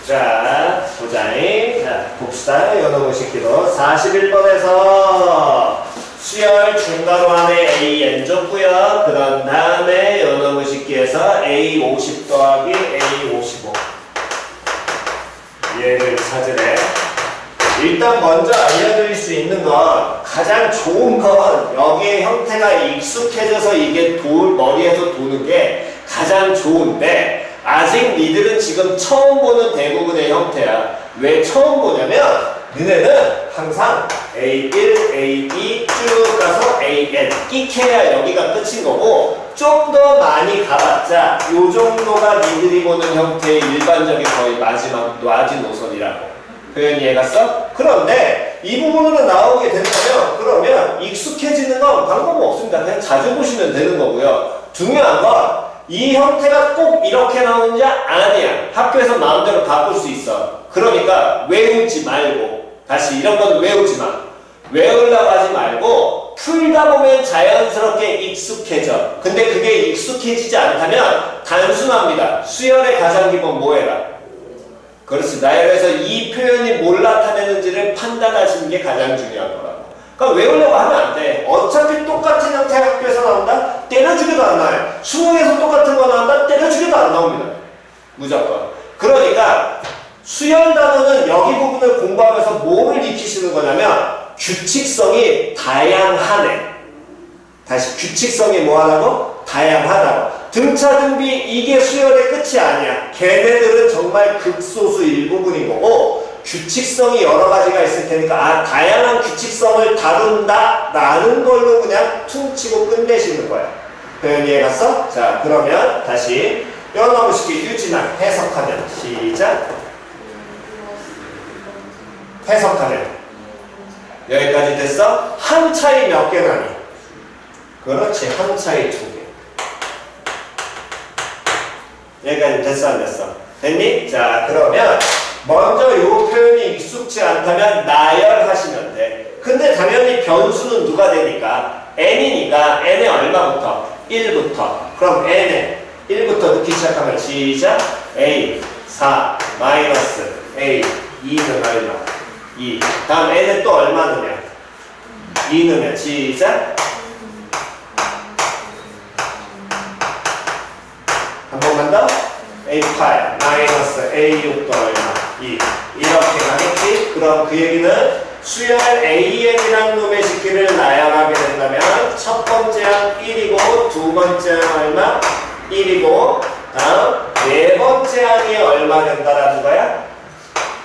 자, 보자잉. 자, 봅시다. 요놈의 시키도 41번에서 수열 중괄호 안에 AN 줬고요. 그런 다음에 요놈의 식기에서 A50 더하기 A55 얘를 찾으래. 일단 먼저 알려드릴 수 있는 건 가장 좋은 건 여기에 형태가 익숙해져서 이게 머리에서 도는 게 가장 좋은데 아직 니들은 지금 처음 보는 대부분의 형태야. 왜 처음 보냐면 너네는 항상 A1, A2 쭉 가서 AN 끼케야 여기가 끝인 거고 좀 더 많이 가봤자 요 정도가 니들이 보는 형태의 일반적인 거의 마지막 놔진 노선이라고. 표현이 해갔어? 그런데 이 부분으로 나오게 된다면 그러면 익숙해지는 건 방법 없습니다. 그냥 자주 보시면 되는 거고요. 중요한 건 이 형태가 꼭 이렇게 나오는지 아니야. 학교에서 마음대로 바꿀 수 있어. 그러니까 외우지 말고 다시 이런 건 외우지 마. 외우려고 하지 말고 풀다 보면 자연스럽게 익숙해져. 근데 그게 익숙해지지 않다면 단순합니다. 수열의 가장 기본 뭐해라? 그렇지. 나열에서 이 표현이 뭘 나타내는지를 판단하시는 게 가장 중요한 거라고. 그러니까 외우려고 하면 안 돼. 어차피 똑같은 형태 학교에서 나온다? 때려주기도 안 나와요. 수능에서 똑같은 거 나온다? 때려주기도 안 나옵니다. 무조건. 그러니까 수열 단어는 여기 부분을 공부하면서 뭐를 익히시는 거냐면 규칙성이 다양하네. 다시 규칙성이 뭐하다고? 다양하다고. 등차등비 이게 수열의 끝이 아니야. 걔네들은 정말 극소수 일부분인 거고 규칙성이 여러 가지가 있을 테니까 다양한 규칙성을 다룬다 라는 걸로 그냥 퉁치고 끝내시는 거야. 표현 이해갔어? 자 그러면 다시 연어무식이 유진아 해석하면 시작. 해석하면 여기까지 됐어? 한 차이 몇 개 나니? 그렇지. 한 차이 2개. 여기까지 됐어 안 됐어? 됐니? 자 그러면 먼저 요 표현이 익숙치 않다면 나열하시면 돼. 근데 당연히 변수는 누가 되니까? n이니까 n의 얼마부터? 1부터. 그럼 n에 1부터 넣기 시작하면 시작. a 4 마이너스 a 2는 얼마? 2. 다음 n은 또 얼마 넣으면? 2 넣으면 시작. 한 번만 더. A8 마이너스 A6도 얼마? 2. 이렇게 가겠지? 그럼 그 얘기는 수열 AN이라는 놈의 식기를 나열하게 된다면 첫 번째 항 1이고 두 번째 항 얼마? 1이고 다음 네 번째 항이 얼마 된다라는 거야?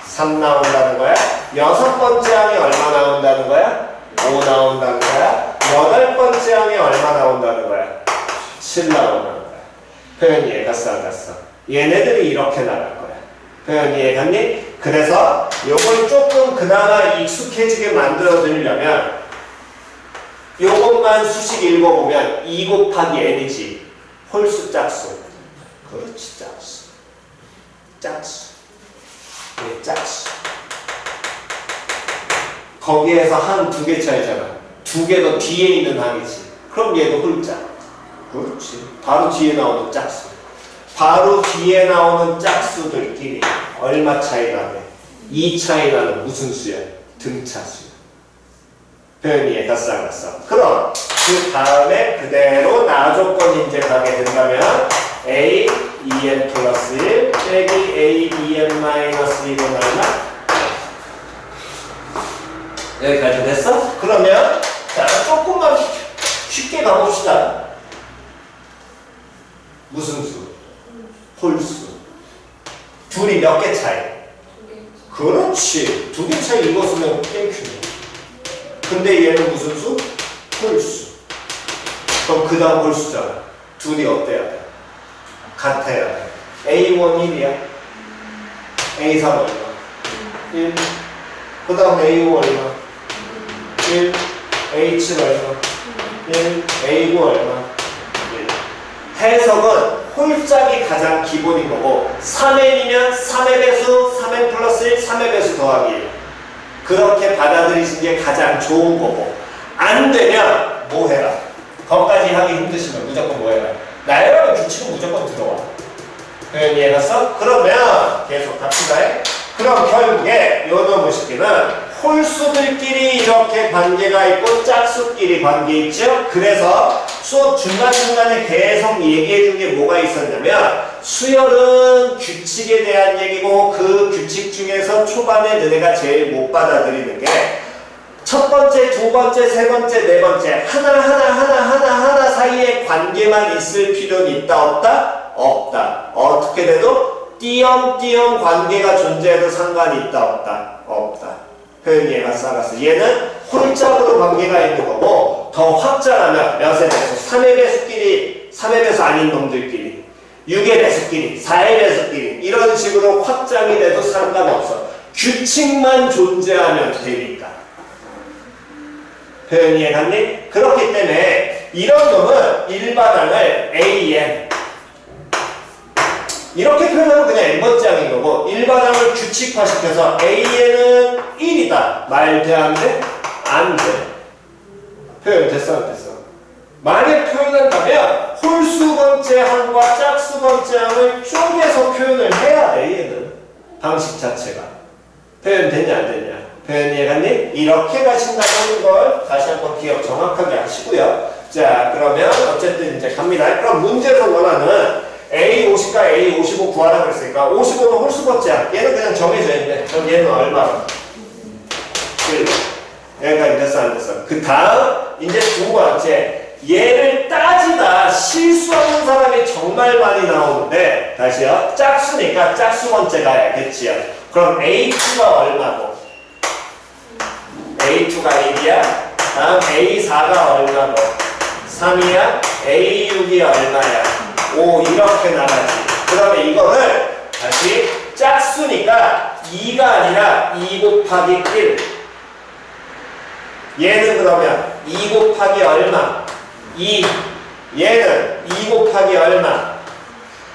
3 나온다는 거야? 여섯 번째 항이 얼마 나온다는 거야? 5 나온다는 거야? 여덟 번째 항이 얼마 나온다는 거야? 7 나온다는 거야. 표현 이해갔어 안 갔어? 얘네들이 이렇게 나갈 거야. 표현 이해갔니? 그래서 요걸 조금 그나마 익숙해지게 만들어 드리려면 요것만 수식 읽어보면 2 곱하기 n이지. 홀수 짝수. 그렇지 짝수. 짝수. 네, 짝수. 거기에서 한 2개 차이잖아. 2개 더 뒤에 있는 항이지. 그럼 얘도 홀짝. 그렇지. 바로 뒤에 나오는 짝수. 바로 뒤에 나오는 짝수들끼리 얼마 차이 나네? 2 차이 나는 무슨 수야? 등차수. 표현 이해갔어 안 갔어? 그럼 그 다음에 그대로 나조건 이제 가게 된다면 A, 2n 플러스 1 빼기 A, 2n 마이너스 1은 얼마? 여기까지 됐어? 그러면 자 조금만 쉽게 가봅시다. 무슨 수? 홀수. 둘이 몇 개 차이? 2개. 그렇지. 2개 차이 읽었으면 땡큐네. 근데 얘는 무슨 수? 홀수. 그럼 그 다음 홀수잖아. 둘이 어때야 돼? 같아야 돼. A1 1이야. A3 얼마? 1. 그 다음 A5 얼마? 1. A7 얼마? 1. A9 얼마? 1. 해석은 홀짝이 가장 기본인 거고 3n이면 3의 배수, 3n 플러스 1, 3의 배수 더하기 1. 그렇게 받아들이신 게 가장 좋은 거고 안 되면 뭐 해라? 거기까지 하기 힘드시면 무조건 뭐 해라? 나열하는 규칙은 무조건 들어와. 표현 이해갔어? 그러면 계속 갑시다. 그럼 결국에 요 놈의 식기는 홀수들끼리 이렇게 관계가 있고 짝수끼리 관계 있죠? 그래서 수업 중간중간에 계속 얘기해 준 게 뭐가 있었냐면 수열은 규칙에 대한 얘기고 그 규칙 중에서 초반에 너네가 제일 못 받아들이는 게 첫 번째, 두 번째, 세 번째, 네 번째 하나 사이에 관계만 있을 필요는 있다 없다? 없다. 어떻게 돼도 띄엄띄엄 관계가 존재해도 상관이 있다 없다? 없다. 표현이 이해갔어 안 갔어? 얘는 홀짝으로 관계가 있는 거고 더 확장하면 몇의 배수? 3의 배수끼리 3의 배수 아닌 놈들끼리 6의 배수끼리 4의 배수끼리 이런 식으로 확장이 돼도 상관없어. 규칙만 존재하면 되니까. 표현이 이해갔니? 그렇기 때문에 이런 놈은 일반항을 AN 이렇게 표현하면 그냥 n번째 항인 거고 일반항을 규칙화시켜서 AN은 1이다. 말 돼? 안 돼? 안 돼. 표현 됐어 안 됐어? 만약 표현한다면 홀수번째 항과 짝수번째 항을 쪼개서 표현을 해야 돼. 얘는 방식 자체가. 표현 됐냐 안 됐냐? 표현 이해갔니? 이렇게 가신다는 걸 다시 한번 기억 정확하게 하시고요. 자 그러면 어쨌든 이제 갑니다. 그럼 문제에서 원하는 A50과 A55 구하라고 했으니까 55는 홀수번째야. 얘는 그냥 정해져 있네. 그럼 얘는 얼마로? 7. 여기까지 됐어 안 됐어? 그 다음 이제 두 번째 얘를 따지다 실수하는 사람이 정말 많이 나오는데 다시요. 짝수니까 짝수번째 가야겠지요. 그럼 A2가 얼마고? A2가 1이야. 다음 A4가 얼마고? 3이야. A6이 얼마야? 5 이렇게 나가지. 그러면 이거를 다시 짝수니까 2가 아니라 2 곱하기 1. 얘는 그러면 2 곱하기 얼마? 2. 얘는 2 곱하기 얼마?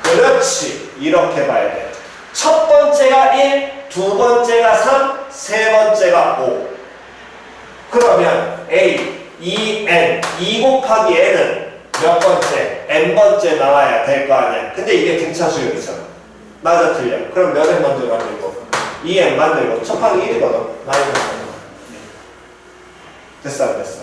그렇지. 이렇게 봐야 돼. 첫 번째가 1, 두 번째가 3, 세 번째가 5. 그러면 A, 2N, 2 곱하기 N은 몇 번째? N번째 나와야 될 거 아니야. 근데 이게 등차수열이잖아. 맞아 틀려. 그럼 몇 N 먼저 만들고 2N 만들고 첩하기 1이거든. 마이너스 됐어 안 됐어?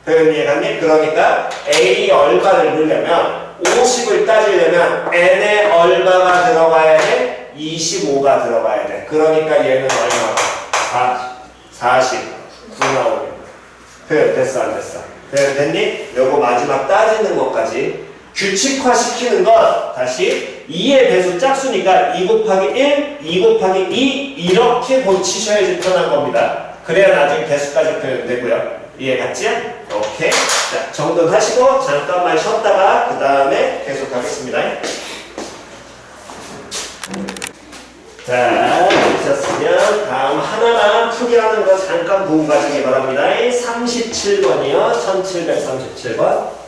표현 이해갔니? 그러니까 A 얼마를 넣으려면 50을 따지려면 N에 얼마가 들어가야 돼? 25가 들어가야 돼. 그러니까 얘는 얼마가? 49 나오겠다. 표현 됐어 안 됐어? 표현 됐니? 요거 마지막 따지는 것까지 규칙화 시키는 건 다시 2의 배수 짝수니까 2 곱하기 1, 2 곱하기 2 이렇게 고치셔야지 편한 겁니다. 그래야 나중에 배수까지 표현되고요. 이해 갔지? 오케이. 자, 정돈하시고 잠깐만 쉬었다가 그 다음에 계속하겠습니다. 자, 되셨으면 다음 하나만 풀이하는 거 잠깐 보고 가시기 바랍니다. 37번이요. 1737번.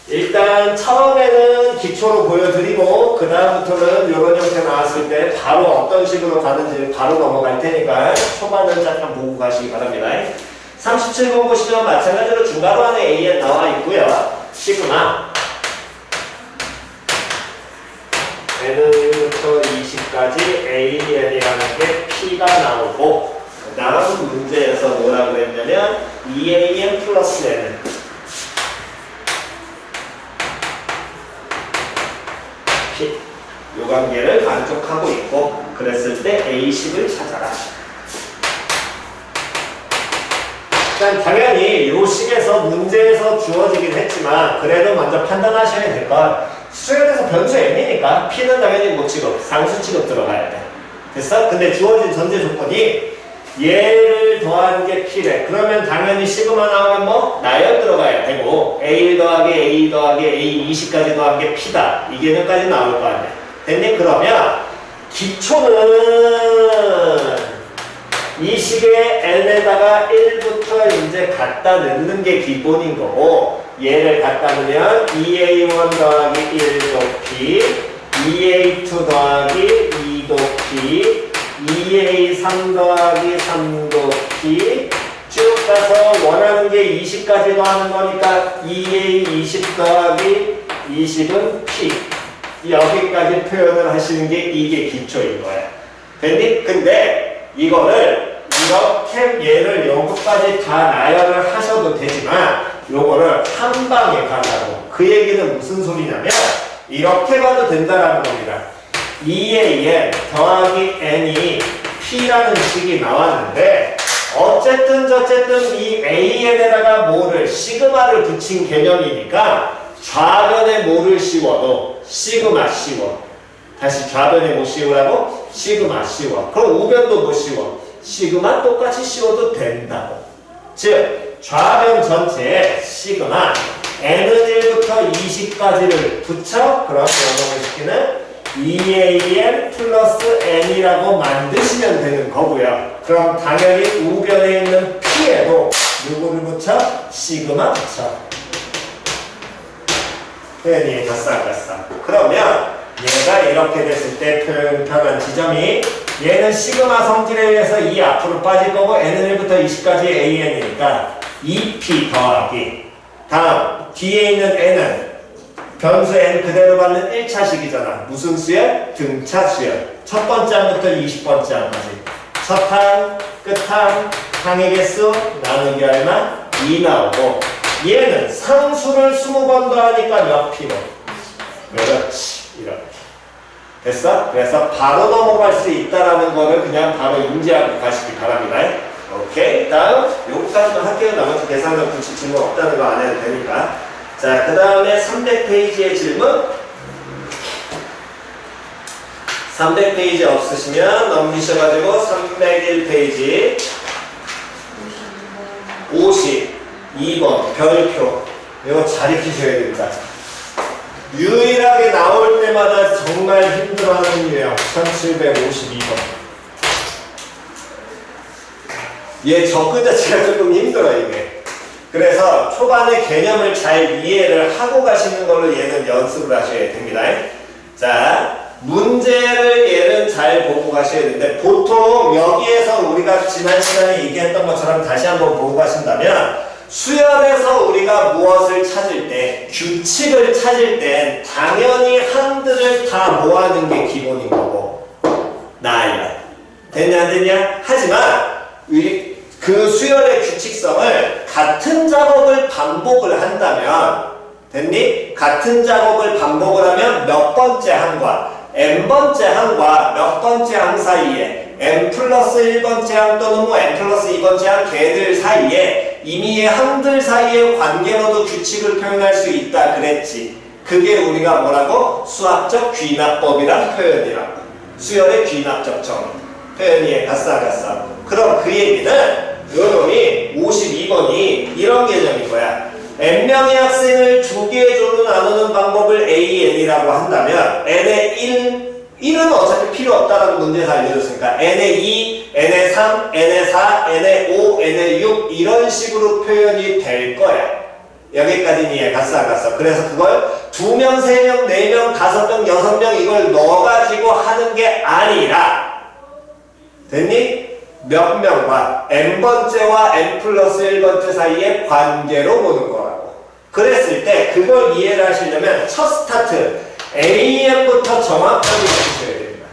일단 처음에는 기초로 보여드리고 그 다음부터는 이런 형태 나왔을 때 바로 어떤 식으로 가는지 바로 넘어갈 테니까 초반은 잠깐 보고 가시기 바랍니다. 37번 보시면 마찬가지로 중괄호 안에 AN 나와 있고요. 시그마 N은 1부터 20까지 AN이라는 게 P가 나오고 그 다음 문제에서 뭐라 그랬냐면 2AN 플러스 N P 요 관계를 만족하고 있고 그랬을 때 A10을 찾아라. 일단 당연히 요 식에서 문제에서 주어지긴 했지만 그래도 먼저 판단하셔야 될 건 수열에서 변수 n이니까 p는 당연히 뭐 취급, 상수 취급 들어가야 돼. 됐어? 근데 주어진 전제 조건이 얘를 더하는 게 p래. 그러면 당연히 시그마 나오면 뭐? 나열 들어가야 되고 a1 더하기 a 더하기 a20까지 더한 게 p다. 이게는까지 나올 거 아니야. 됐니? 그러면 기초는 이 식의 n에다가 1부터 이제 갖다 넣는 게 기본인 거고 얘를 갖다 넣으면 2a1 더하기 1도 p 2a2 더하기 2도 p 2a3 더하기 3도 p 쭉 가서 원하는 게 20까지 더하는 거니까 2a20 더하기 20은 p 여기까지 표현을 하시는 게 이게 기초인 거야. 됐니? 근데 이거를 이렇게 얘를 요거까지 다 나열을 하셔도 되지만 요거를 한 방에 가라고. 그 얘기는 무슨 소리냐면 이렇게 봐도 된다라는 겁니다. 2의 n 더하기 n이 p라는 식이 나왔는데 어쨌든 저쨌든 이 AN에다가 뭐를 시그마를 붙인 개념이니까 좌변에 뭐를 씌워도 시그마 씌워. 다시 좌변에 뭐 씌우라고? 시그마 씌워. 그럼 우변도 뭐 씌워? 시그마 똑같이 씌워도 된다고. 즉 좌변 전체에 시그마 n은 1부터 20까지를 붙여 그럼 영어로 시키는 2an 플러스 n이라고 만드시면 되는 거고요. 그럼 당연히 우변에 있는 p에도 누구를 붙여? 시그마 붙여. 표현이 가싸가싸. 그러면 얘가 이렇게 됐을 때 표현한 지점이 얘는 시그마 성질에 의해서 이 앞으로 빠질 거고 n은 1부터 20까지 an이니까 2p 더하기 다음 뒤에 있는 n은 변수 n 그대로 받는 1차식이잖아. 무슨 수열? 등차 수열. 첫 번째 항부터 20번째 항까지. 첫 항, 끝 항, 항의 개수 나누기 얼마? 2 나오고 얘는 상수를 20번 더하니까 몇 p로? 그렇지. 이렇게. 됐어? 그래서 바로 넘어갈 수 있다라는 거를 그냥 바로 인지하고 가시기 바랍니다. 오케이? 다음 요거까지만 할게요. 나머지 계산은 굳이 질문 없다는 거 안 해도 되니까. 자, 그 다음에 300페이지의 질문. 300페이지 없으시면 넘기셔가지고 301페이지 52번 별표. 이거 잘 익히셔야 됩니다. 유일하게 나올 때마다 정말 힘들어하는 유형 1752번. 얘 접근 자체가 조금 힘들어 이게. 그래서 초반에 개념을 잘 이해를 하고 가시는 걸로 얘는 연습을 하셔야 됩니다. 자, 문제를 얘는 잘 보고 가셔야 되는데 보통 여기에서 우리가 지난 시간에 얘기했던 것처럼 다시 한번 보고 가신다면 수열에서 우리가 무엇을 찾을 때, 규칙을 찾을 땐 당연히 항들을 다 모아는 게 기본인 거고 나야. 됐냐 안 됐냐? 하지만 그 수열의 규칙성을 같은 작업을 반복을 한다면 됐니? 같은 작업을 반복을 하면 몇 번째 항과 n번째 항과 몇 번째 항 사이에 n 플러스 1번째 항 또는 뭐 n 플러스 2번째 항 걔들 사이에 이미 항들 사이의 관계로도 규칙을 표현할 수 있다 그랬지. 그게 우리가 뭐라고? 수학적 귀납법이란 표현이라고. 수열의 귀납적 정의. 표현이 가싸가싸. 그럼 그 얘기는 요놈이 52번이 이런 개념인 거야. n명의 학생을 두 개의 조로 나누는 방법을 AN이라고 한다면 n의 1은 어차피 필요 없다라고 문제에서 알려줬으니까 n의 2, n의 3, n의 4, n의 5, n의 6 이런 식으로 표현이 될 거야. 여기까지는 이해 갔어 안 갔어? 그래서 그걸 2명, 3명, 4명, 5명, 6명 이걸 넣어가지고 하는 게 아니라 됐니? 몇 명과 n번째와 n 플러스 1번째 사이의 관계로 보는 거라고. 그랬을 때 그걸 이해를 하시려면 첫 스타트 AN부터 정확하게 해주셔야 됩니다.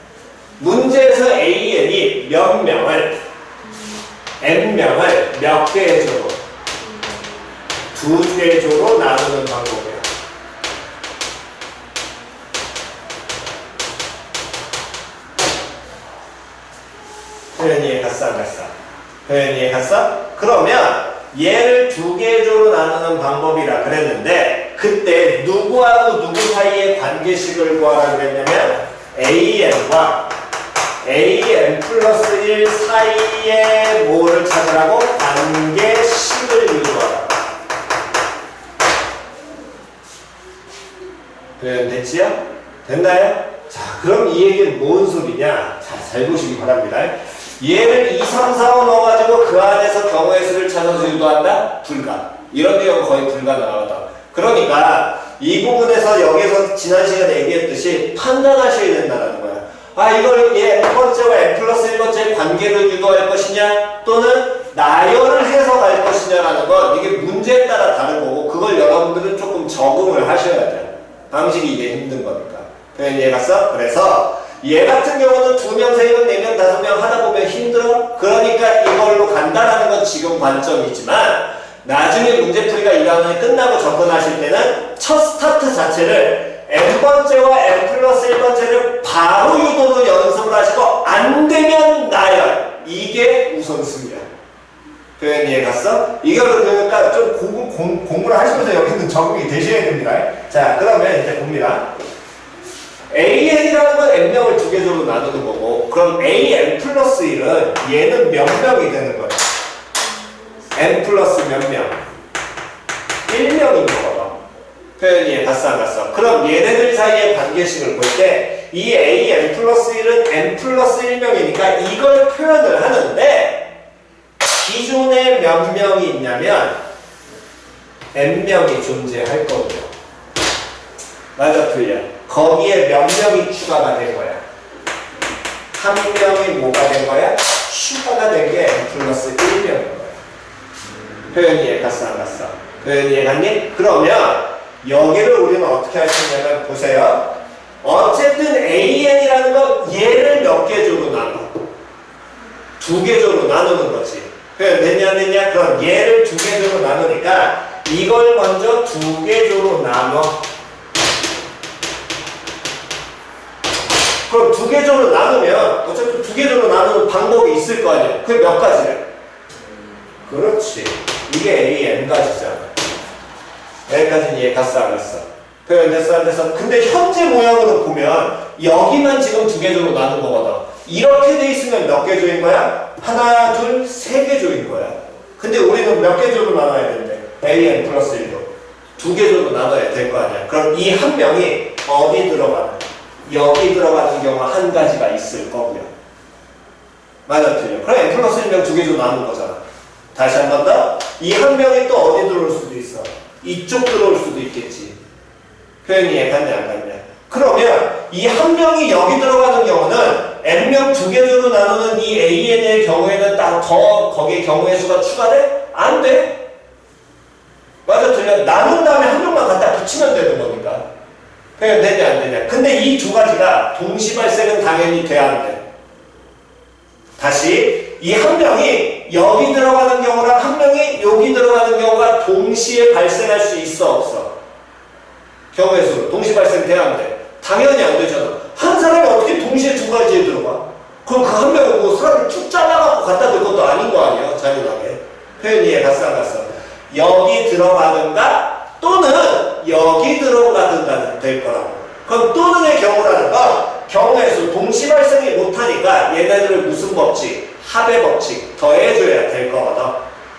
문제에서 AN이 몇 명을 n명을 몇 개의 조로? 2개의 조로 나누는 방법이에요. 표현이 갔어 안 갔어? 표현이 갔어? 그러면 얘를 2개의 조로 나누는 방법이라 그랬는데 그때 누구하고 누구 사이의 관계식을 구하라 그랬냐면 AN과 AN 플러스 1 사이의 뭐를 찾으라고? 관계식을 유도하라. 표현됐지요? 됐나요? 자, 그럼 이 얘기는 뭔 소리냐? 자, 잘 보시기 바랍니다. 얘를 2, 3, 4, 5 넣어가지고 그 안에서 경우의 수를 찾아서 유도한다? 불가. 이런 내용은 거의 불가능하다. 그러니까 이 부분에서 여기서 지난 시간에 얘기했듯이 판단하셔야 된다는 거야. 아, 이걸 얘 n번째와 n 플러스 1번째의 관계를 유도할 것이냐 또는 나열을 해서 갈 것이냐라는 건 이게 문제에 따라 다른 거고 그걸 여러분들은 조금 적응을 하셔야 돼요. 방식이 이게 힘든 거니까. 표현 이해 갔어? 그래서 얘 같은 경우는 2명, 3명, 4명, 5명 하다 보면 힘들어. 그러니까 이걸로 간다라는 건 지금 관점이지만 나중에 문제풀이가 1학년이 끝나고 접근하실 때는 첫 스타트 자체를 n번째와 n 플러스 1번째를 바로 유도로 연습을 하시고 안 되면 나열. 이게 우선순위야. 표현 이해 갔어? 이거를 그러니까 좀 공부를 하시면서 여기는 적응이 되셔야 됩니다. 자, 그러면 이제 봅니다. AN이라는 건 n명을 2개조로 나누는 거고, 그럼 AN 플러스 1은 얘는 몇 명이 되는 거야? n 플러스 몇 명? 1명인 거거든. 표현 이해 갔어 안 갔어? 그럼 얘네들 사이의 관계식을 볼 때 이 AN 플러스 1은 n 플러스 1명이니까 이걸 표현을 하는데 기존에 몇 명이 있냐면 n명이 존재할 거고요. 맞아 틀려? 거기에 몇 명이 추가가 된 거야. 한 명이 뭐가 된 거야? 추가가 된 게 n 플러스 1명인 거야. 표현 이해 갔어 안 갔어? 표현 이해 갔니? 그러면 여기를 우리는 어떻게 할 수 있냐면 보세요. 어쨌든 AN이라는 건 얘를 몇 개조로 나눠? 2개조로 나누는 거지. 표현 됐냐 안 됐냐? 그럼 얘를 2개조로 나누니까 이걸 먼저 2개조로 나눠. 그럼 2개조로 나누면 어차피 2개조로 나누는 방법이 있을 거 아니야. 그게 몇 가지래? 그렇지. 이게 AN가지잖아. 여기까지는 이해 갔어 안 갔어? 표현 됐어 안 됐어? 근데 현재 모양으로 보면 여기만 지금 2개조로 나눈 거거든. 이렇게 돼 있으면 몇 개조인 거야? 하나, 둘, 3개조인 거야. 근데 우리는 몇 개조로 나눠야 되는데? AN 플러스 1도 2개조로 나눠야 될 거 아니야. 그럼 이 한 명이 어디 들어가는? 여기 들어가는 경우가 한 가지가 있을 거고요. 맞아 틀려? 그럼 n 플러스 1명 2개조 나눈 거잖아. 다시 한 번 더. 이 한 명이 또 어디 들어올 수도 있어? 이쪽 들어올 수도 있겠지. 표현이 이해 갔냐 안 갔냐? 그러면 이 한 명이 여기 들어가는 경우는 n명 2개조로 나누는 이 AN의 경우에는 딱 더 거기에 경우의 수가 추가돼? 안 돼. 맞아 틀려? 나눈 다음에 한 명만 갖다 붙이면 되는 거니까. 표현 되냐 안 되냐? 근데 이 2가지가 동시 발생은 당연히 돼야 안 돼. 다시 이 한 명이 여기 들어가는 경우랑 한 명이 여기 들어가는 경우가 동시에 발생할 수 있어 없어? 경우의 수로 동시 발생돼야 안 돼? 당연히 안 되잖아. 한 사람이 어떻게 동시에 2가지에 들어가? 그럼 그 한 명은 뭐 사람을 쭉 잘라갖고 갖다 댈 것도 아닌 거 아니야? 잔인하게. 표현 이해 갔어 안 갔어? 여기 들어가든가 또는 여기 들어가든가 될 거라고. 그럼 또는의 경우라는 건 경우의 수 동시 발생이 못하니까 얘네들을 무슨 법칙? 합의 법칙 더해줘야 될 거거든.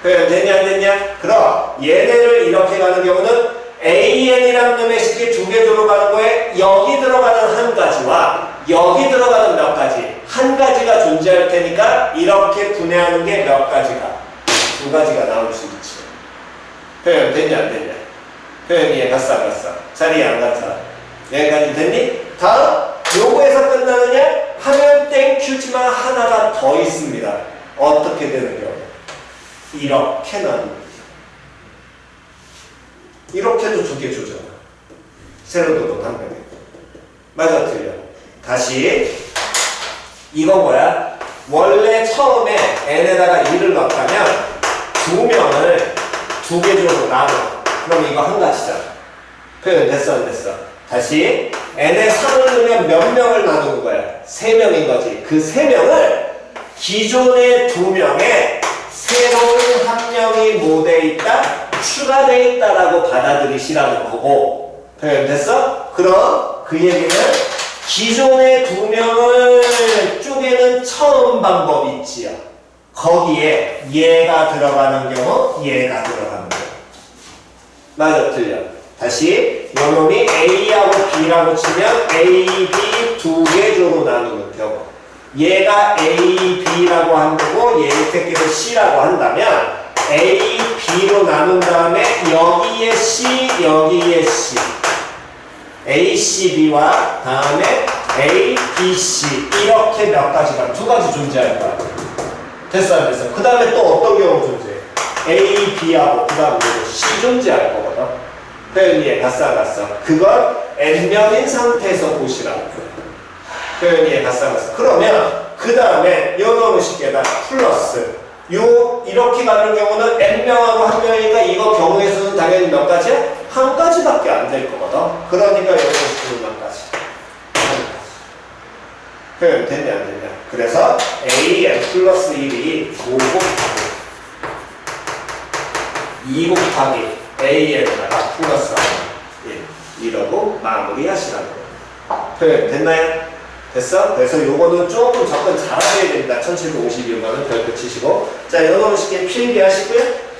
표현 됐냐 안 됐냐? 그럼 얘네를 이렇게 가는 경우는 AN이라는 놈의 식이 2개조로 가는 거에 여기 들어가는 한 가지와 여기 들어가는 몇 가지 한 가지가 존재할 테니까 이렇게 분해하는 게 몇 가지가 2가지가 나올 수 있지. 표현 됐냐 안 됐냐? 표현 이해 갔어 안 갔어? 자리에 안 갔어? 여기까지 됐니? 다음 요거에서 끝나느냐? 하면 땡큐지만 하나가 더 있습니다. 어떻게 되는 경우? 이렇게 나눕니다. 이렇게도 2개조잖아. 세로도도 당연히. 맞아 틀려? 다시 이건 뭐야? 원래 처음에 n에다가 1을 넣었다면 2명을 2개조로 나눠. 그럼 이거 한 가지잖아. 표현 됐어 안 됐어? 다시 n에 3을 넣으면 몇 명을 나누는 거야? 3명인 거지. 그 3명을 기존의 2명에 새로운 한 명이 뭐 돼 있다? 추가돼 있다라고 받아들이시라는 거고. 표현 됐어? 그럼 그 얘기는 기존의 2명을 쪼개는 처음 방법 있지요. 거기에 얘가 들어가는 경우, 얘가 들어가는 경우. 맞아 틀려? 다시 요놈이 A하고 B라고 치면 A, B 2개조로 나누는 경우. 얘가 A, B라고 한 거고 얘 새끼를 C라고 한다면 A, B로 나눈 다음에 여기에 C, 여기에 C. A, C, B와 다음에 A, B, C 이렇게 몇 가지가 2가지 존재할 거야. 됐어 안 됐어? 그 다음에 또 어떤 경우 존재해? A, B하고 그 다음에 C 존재할 거거든. 표현 이해 갔어 안 갔어? 그걸 n명인 상태에서 보시라고. 표현이 갓상에서. 그러면 그 다음에 요놈의 식에다 플러스 요 이렇게 가는 경우는 n명하고 한 명이니까 이거 경우의 수는 당연히 몇 가지야? 한 가지밖에 안 될 거거든. 그러니까 요놈의 식은 몇 가지? 표현 됐냐 안 됐냐? 그래서 an 플러스 1이 5 곱하기 2 곱하기 an에다가 플러스 1 이러고 마무리하시라는 거예요. 표현 됐나요? 됐어? 그래서 요거는 조금 접근 잘하셔야 됩니다. 1752번은 별표 치시고. 자, 요놈의 식에 필기하시고요.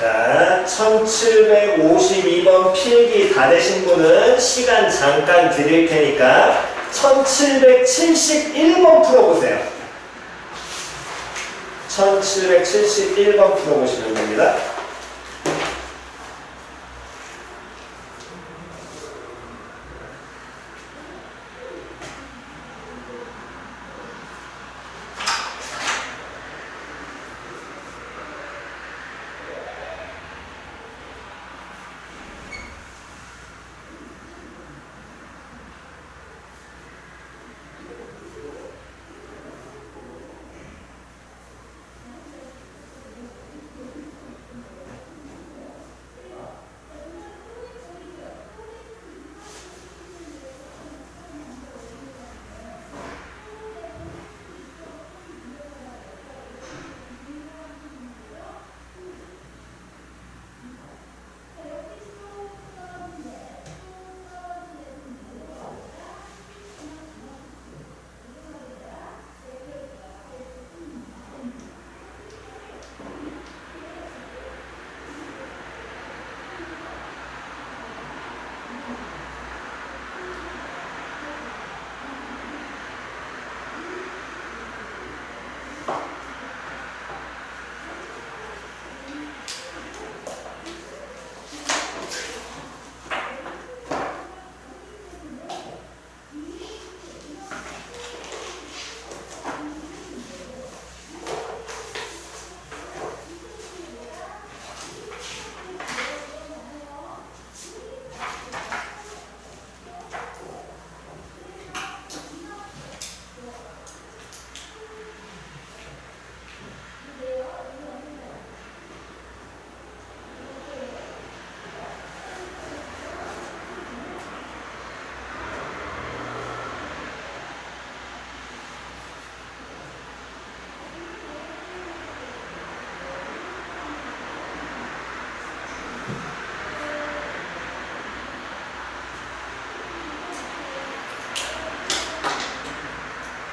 자, 1752번 필기 다 되신 분은 시간 잠깐 드릴 테니까 1771번 풀어보세요. 1771번 풀어보시면 됩니다.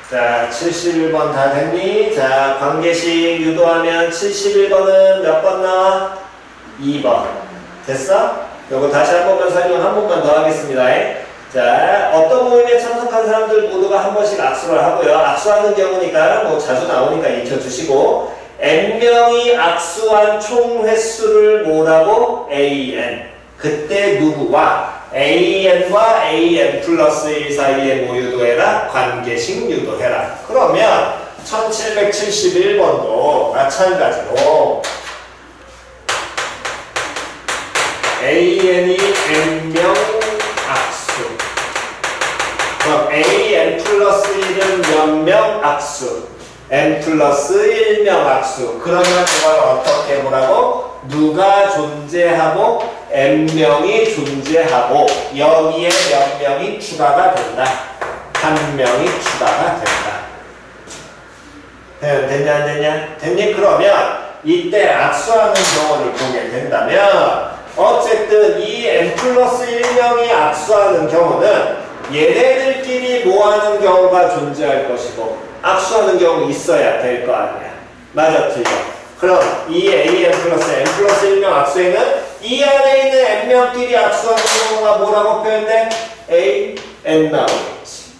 자, 71번 다 됐니? 자, 관계식 유도하면 71번은 몇 번 나와? 2번. 됐어? 요거 다시 한 번만 설명 한 번만 더 하겠습니다. 자, 어떤 모임에 참석한 사람들 모두가 한 번씩 악수를 하고요. 악수하는 경우니까 뭐 자주 나오니까 익혀주시고, n명이 악수한 총 횟수를 뭐라고? AN. 그때 누구와? AN과 AN 플러스 1 사이에 뭐 유도해라? 관계식 유도해라. 그러면 1771번도 마찬가지로 AN이 n명 악수. 그럼 AN 플러스 1은 몇 명 악수? n 플러스 1명 악수. 그러면 그걸 어떻게 보라고? 누가 존재하고 n명이 존재하고 여기에 몇 명이 추가가 된다. 한 명이 추가가 된다. 됐냐 안 됐냐? 됐니? 그러면 이때 악수하는 경우를 보게 된다면 어쨌든 이 n 플러스 1명이 악수하는 경우는 얘네들끼리 뭐하는 경우가 존재할 것이고 악수하는 경우 있어야 될 거 아니야. 맞아 틀려. 그럼 이 AN 플러스 N 플러스 1명 악수에는 이 안에 있는 N명끼리 악수하는 경우가 뭐라고 표현돼? A, N 나오겠지.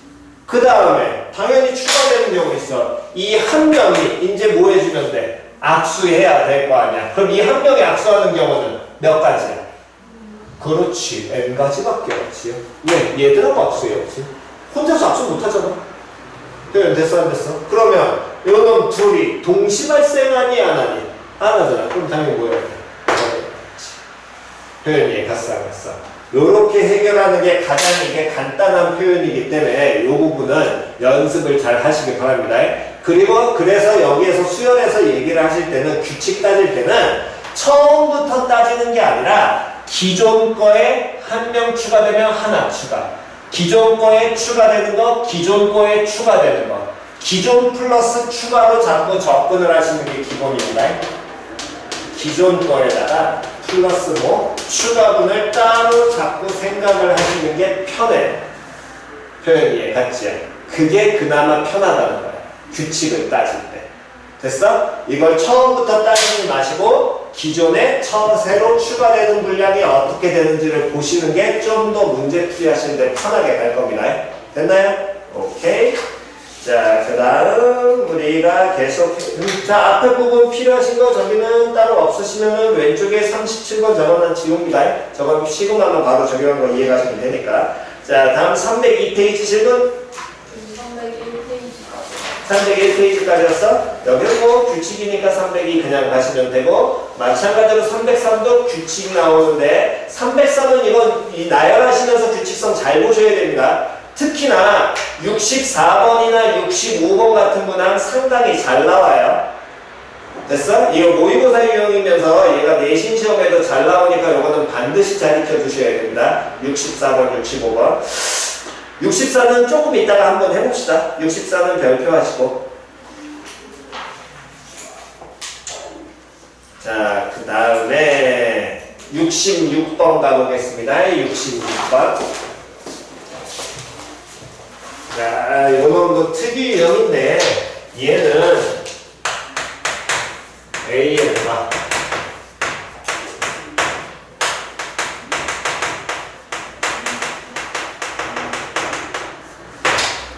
그 다음에 당연히 추가되는 경우 있어. 이 한 명이 이제 뭐 해주면 돼? 악수해야 될 거 아니야. 그럼 이 한 명이 악수하는 경우는 몇 가지야? 그렇지. N가지밖에 없지. 왜? 얘들하고 악수해야지. 혼자서 악수 못하잖아. 됐어 안 됐어? 그러면 요놈 둘이 동시 발생하니 안 하니? 안 하잖아. 그럼 당연히 뭐야? 표현이 갔어 안 갔어? 요렇게 해결하는 게 가장 이게 간단한 표현이기 때문에 요 부분은 연습을 잘 하시기 바랍니다. 그리고 그래서 여기에서 수연에서 얘기를 하실 때는 규칙 따질 때는 처음부터 따지는 게 아니라 기존 거에 한 명 추가되면 하나 추가. 기존 거에 추가되는 거, 기존 거에 추가되는 거. 기존 플러스 추가로 자꾸 접근을 하시는 게 기본입니다. 기존 거에다가 플러스 뭐 추가분을 따로 자꾸 생각을 하시는 게 편해. 표현이 같지? 그게 그나마 편하다는 거야. 규칙을 따질 때. 됐어? 이걸 처음부터 따지지 마시고 기존에 새로 추가되는 분량이 어떻게 되는지를 보시는 게 좀 더 문제 풀이하시는데 편하게 갈 겁니다. 됐나요? 오케이. 자, 그 다음 우리가 계속 자, 앞에 부분 필요하신 거 저기는 따로 없으시면은 왼쪽에 37번 저거는 지웁니다. 저건 시그마만 바로 적용한 거 이해가시면 되니까. 자, 다음 302페이지 질문. 301페이지까지였어? 여기는 뭐 규칙이니까 302 그냥 가시면 되고 마찬가지로 303도 규칙 나오는데 303은 이건 나열하시면서 규칙성 잘 보셔야 됩니다. 특히나 64번이나 65번 같은 문항 상당히 잘 나와요. 됐어? 이거 모의고사 유형이면서 얘가 내신 시험에도 잘 나오니까 이거는 반드시 잘 익혀주셔야 됩니다. 64번, 65번. 64는 조금 이따가 한번 해봅시다. 64는 별표하시고. 자, 그 다음에 66번 가보겠습니다. 66번. 자, 요놈도 특이 유형인데 얘는 AN과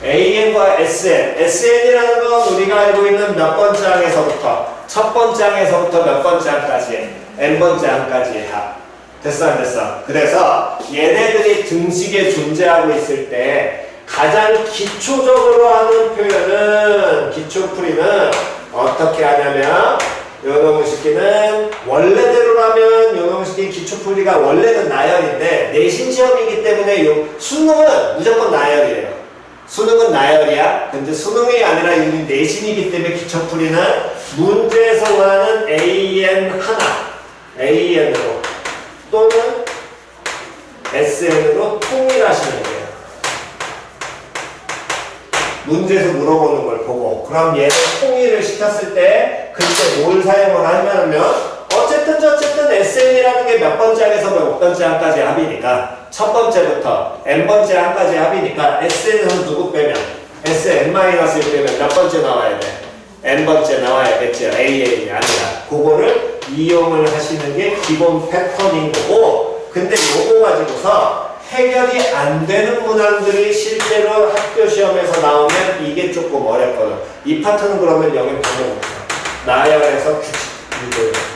AN과 SN. SN이라는 건 우리가 알고 있는 몇 번째 항에서부터 첫 번째 항에서부터 몇 번째 항까지 n번째 항까지의 합. 됐어 안 됐어? 그래서 얘네들이 등식에 존재하고 있을 때 가장 기초적으로 하는 표현은 기초풀이는 어떻게 하냐면 요놈의 식기는 원래대로라면 요놈의 식기 기초풀이가 원래는 나열인데 내신 시험이기 때문에 요 수능은 무조건 나열이에요. 수능은 나열이야. 근데 수능이 아니라 여기 내신이기 때문에 기초풀이는 문제에서 구하는 AN 하나, AN으로 또는 SN으로 통일하시는 거예요. 문제에서 물어보는 걸 보고 그럼 얘를 통일을 시켰을 때 그때 뭘 사용을 하냐면 어쨌든 SN이라는 게 몇 번째 항에서 몇 번째 항까지 합이니까 첫 번째부터 n번째 항까지 합이니까 SN에서 누구 빼면 Sn-1 되면 몇 번째 나와야 돼? n번째 나와야겠죠. AN이 아니라. 그거를 이용을 하시는 게 기본 패턴인 거고, 근데 요거 가지고서 해결이 안 되는 문항들이 실제로 학교 시험에서 나오면 이게 조금 어렵거든. 이 파트는 그러면 여기 방법없어. 나열해서 규칙 이거예요.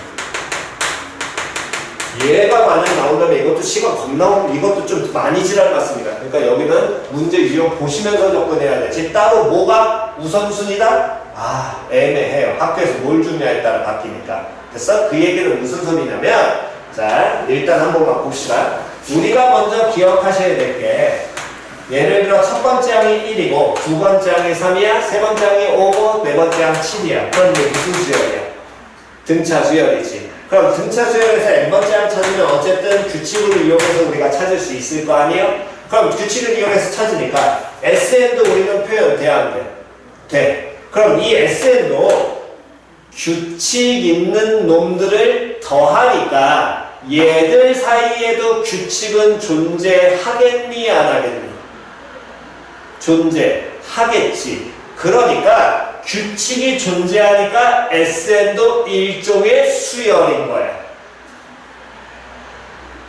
얘가 만약 나온다면 이것도 시간 겁나, 이것도 좀 많이 지랄 같습니다. 그러니까 여기는 문제 유형 보시면서 접근해야 되지. 따로 뭐가 우선순위다? 아, 애매해요. 학교에서 뭘 주냐에 따라 바뀌니까. 됐어? 그 얘기는 무슨 소리냐면, 자, 일단 한 번만 봅시다. 우리가 먼저 기억하셔야 될 게, 예를 들어 첫 번째 항이 1이고, 두 번째 항이 3이야, 세 번째 항이 5고, 네 번째 항 7이야. 그럼 이게 무슨 수열이야? 등차 수열이지. 그럼 등차 수열에서 n번째 항 찾으면 어쨌든 규칙을 이용해서 우리가 찾을 수 있을 거 아니에요? 그럼 규칙을 이용해서 찾으니까 SN도 우리는 표현돼야 안 돼? 돼. 그럼 이 SN도 규칙 있는 놈들을 더하니까 얘들 사이에도 규칙은 존재하겠니 안 하겠니? 존재하겠지. 그러니까 규칙이 존재하니까 SN도 일종의 수열인 거야.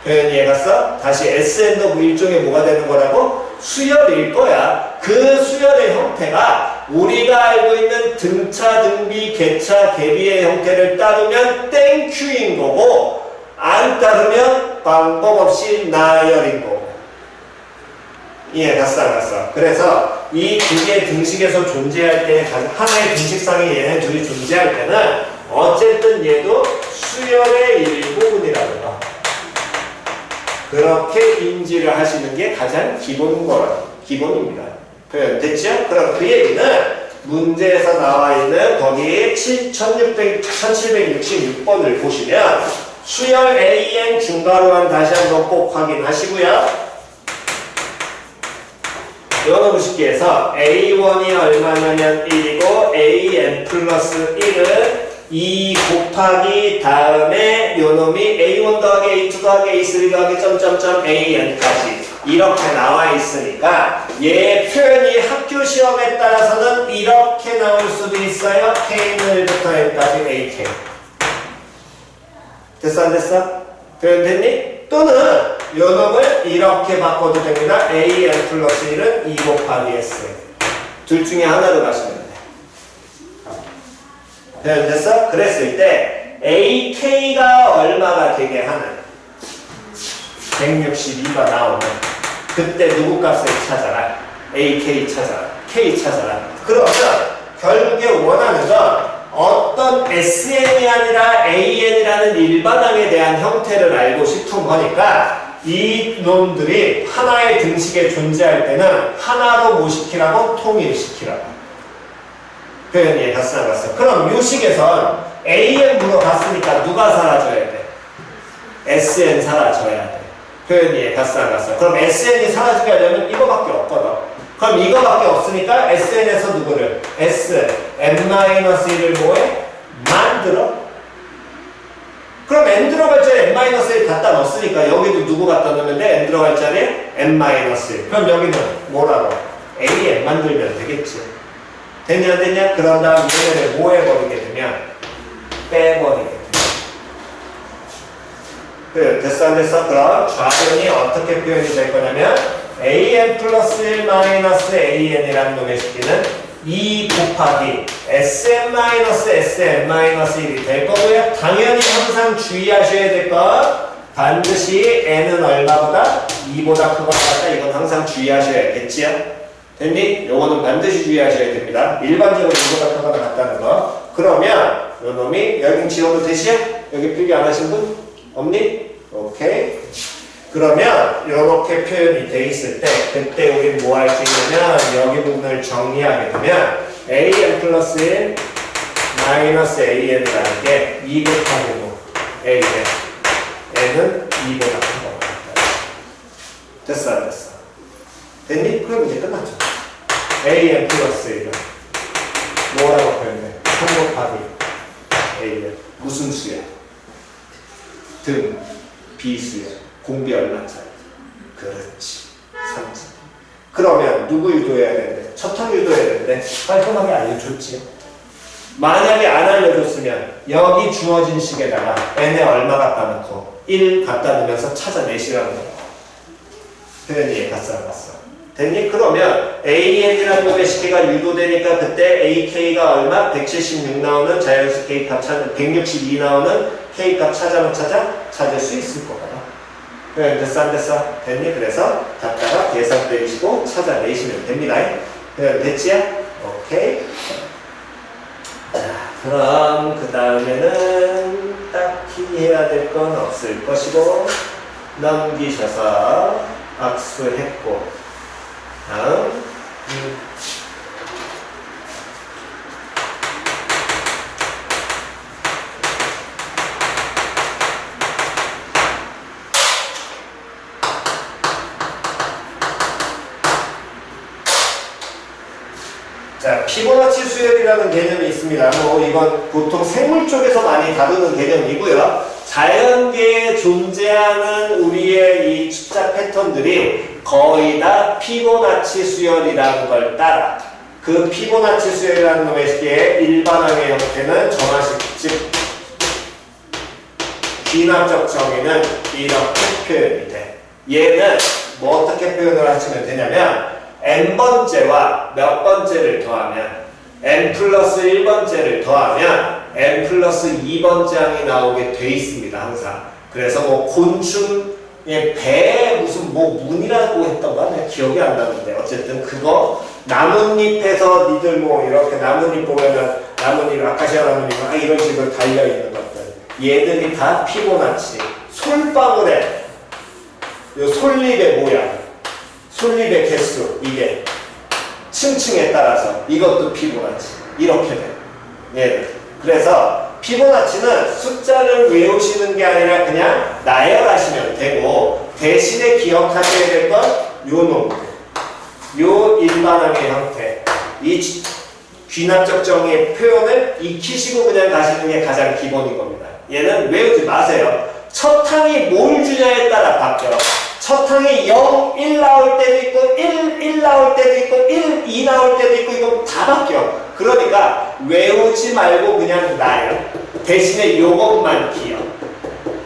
표현 이해갔어? 다시 SN도 일종의 뭐가 되는 거라고? 수열일 거야. 그 수열의 형태가 우리가 알고 있는 등차, 등비, 개차, 개비의 형태를 따르면 땡큐인 거고, 안 따르면 방법 없이 나열인 거고. 이해갔어 안 갔어? 그래서 이 두 개의 등식에서 존재할 때 하나의 등식상에 얘네 둘이 존재할 때는 어쨌든 얘도 수열의 일부분이라는 거. 그렇게 인지를 하시는 게 가장 기본입니다. 표현 됐죠? 그럼 그 얘기는 문제에서 나와 있는 거기 1766번을 보시면 수열 AN 중괄호만 다시 한번 꼭 확인하시고요. 요놈 식기에서 A1이 얼마냐면 1이고 AN 플러스 1은 2 곱하기 다음에 요놈이 A1 더하기 A2 더하기 A3 더하기 점점점 AN까지 이렇게 나와 있으니까 얘 표현이 학교 시험에 따라서는 이렇게 나올 수도 있어요. K는 1부터 N까지 AK. 됐어 안 됐어? 표현 됐니? 또는 요놈을 이렇게 바꿔도 됩니다. AN 플러스 1은 2 곱하기 S. 둘 중에 하나로 가시면 돼. 표현 됐어? 그랬을 때 AK가 얼마가 되게 하는 162가 나오면 그때 누구 값을 찾아라? AK 찾아라. K 찾아라. 그러면 결국에 원하는 건 어떤 SN이 아니라 AN이라는 일반항에 대한 형태를 알고 싶은 거니까 이 놈들이 하나의 등식에 존재할 때는 하나로 뭐 시키라고? 통일시키라고. 표현이 갔어 안 갔어? 그럼 요식에선 AN 물어봤으니까 누가 사라져야 돼? SN 사라져야 돼. 표현이 갔어 안 갔어? 그럼 SN이 사라지게 하려면 이거밖에 없거든. 그럼 이거밖에 없으니까 SN에서 누구를? Sn-1을 뭐해? 만들어? 그럼 n 들어갈 자리에 n-1 갖다 넣었으니까 여기도 누구 갖다 넣으면 돼? n 들어갈 자리에 n-1. 그럼 여기는 뭐라고? an 만들면 되겠지. 됐냐 안 됐냐? 그런 다음 얘네를 뭐 해버리게 되면 빼버리게 돼. 그래, 됐어 안 됐어? 그럼 좌변이 어떻게 표현이 될 거냐면 an 플러스 1 마이너스 an이라는 놈의 식기는 2 곱하기 sn-sn-1이 될 거고요. 당연히 항상 주의하셔야 될 것 반드시 n은 얼마보다 2보다 크거나 같다. 이건 항상 주의하셔야겠지요. 됐니? 요거는 반드시 주의하셔야 됩니다. 일반적으로 2보다 크거나 같다는 거. 그러면 요 놈이 여기 지워도 되시요? 여기 필기 안 하신 분? 없니? 오케이. 그러면 이렇게 표현이 돼 있을 때 그때 우리 뭐 할 수 있냐면 여기 부분을 정리하게 되면 an 플러스 1 마이너스 an이라는 게 2 곱하기 뭐 an n은 2보다 크고 됐어 안 됐어? 됐니? 그럼 이제 끝났죠. an 플러스 1은 뭐라고 표현해? 3 곱하기 an 무슨 수야? 등 비수야. 공비 얼마짜리? 그렇지. 3차. 그러면 누구 유도해야 되는데? 첫탕 유도해야 되는데 깔끔하게 알려줬지. 만약에 안 알려줬으면 여기 주어진 식에다가 n에 얼마 갖다 놓고 1 갖다 넣으면서 찾아내시라는 거야. 표현 이해 갔어 안 갔어? 됐니? 그러면 AN이라는 놈의 식계가 유도되니까 그때 AK가 얼마? 176 나오는 자연수 K값 찾아 162 나오는 K값 찾을 수 있을 거다. 그래 됐어 안 됐어? 됐니? 그래서 갖다가 계산 때리시고 찾아내시면 됩니다. 그래 됐지? 오케이. 자 그럼 그 다음에는 딱히 해야 될 건 없을 것이고 넘기셔서 악수했고 다음 자, 피보나치 수열이라는 개념이 있습니다. 이건 보통 생물 쪽에서 많이 다루는 개념이고요. 자연계에 존재하는 우리의 이 숫자 패턴들이 거의 다 피보나치 수열이라는 걸 따라 그 피보나치 수열이라는 놈의 게 일반항의 형태는 정화식, 즉 귀납적 정의는 이렇게 표현이 돼. 얘는 뭐 어떻게 표현을 하시면 되냐면 n번째와 몇 번째를 더하면 n 플러스 1번째를 더하면 n 플러스 2번째 항이 나오게 돼 있습니다. 항상. 그래서 뭐 곤충의 배에 무슨 뭐 문이라고 했던가 내가 기억이 안 나는데 어쨌든 그거 나뭇잎에서 니들 뭐 이렇게 나뭇잎 보면은 나뭇잎 아카시아 나뭇잎 이런 식으로 달려있는 것들 얘들이 다 피보나치 솔방울에 요 솔잎의 모양 솔잎의 개수 이게 층층에 따라서 이것도 피보나치 이렇게 돼. 예. 그래서 피보나치는 숫자를 외우시는 게 아니라 그냥 나열하시면 되고 대신에 기억하셔야 될 건 요 놈들 요 일반항의 형태 이 귀납적 정의의 표현을 익히시고 그냥 가시는 게 가장 기본인 겁니다. 얘는 외우지 마세요. 첫 항이 뭘 주냐에 따라 바뀌어. 첫 항이 0, 1 나올 때도 있고 1 나올 때도 있고 1, 2 나올 때도 있고 이거 다 바뀌어. 그러니까 외우지 말고 그냥 나열. 대신에 요것만 기억.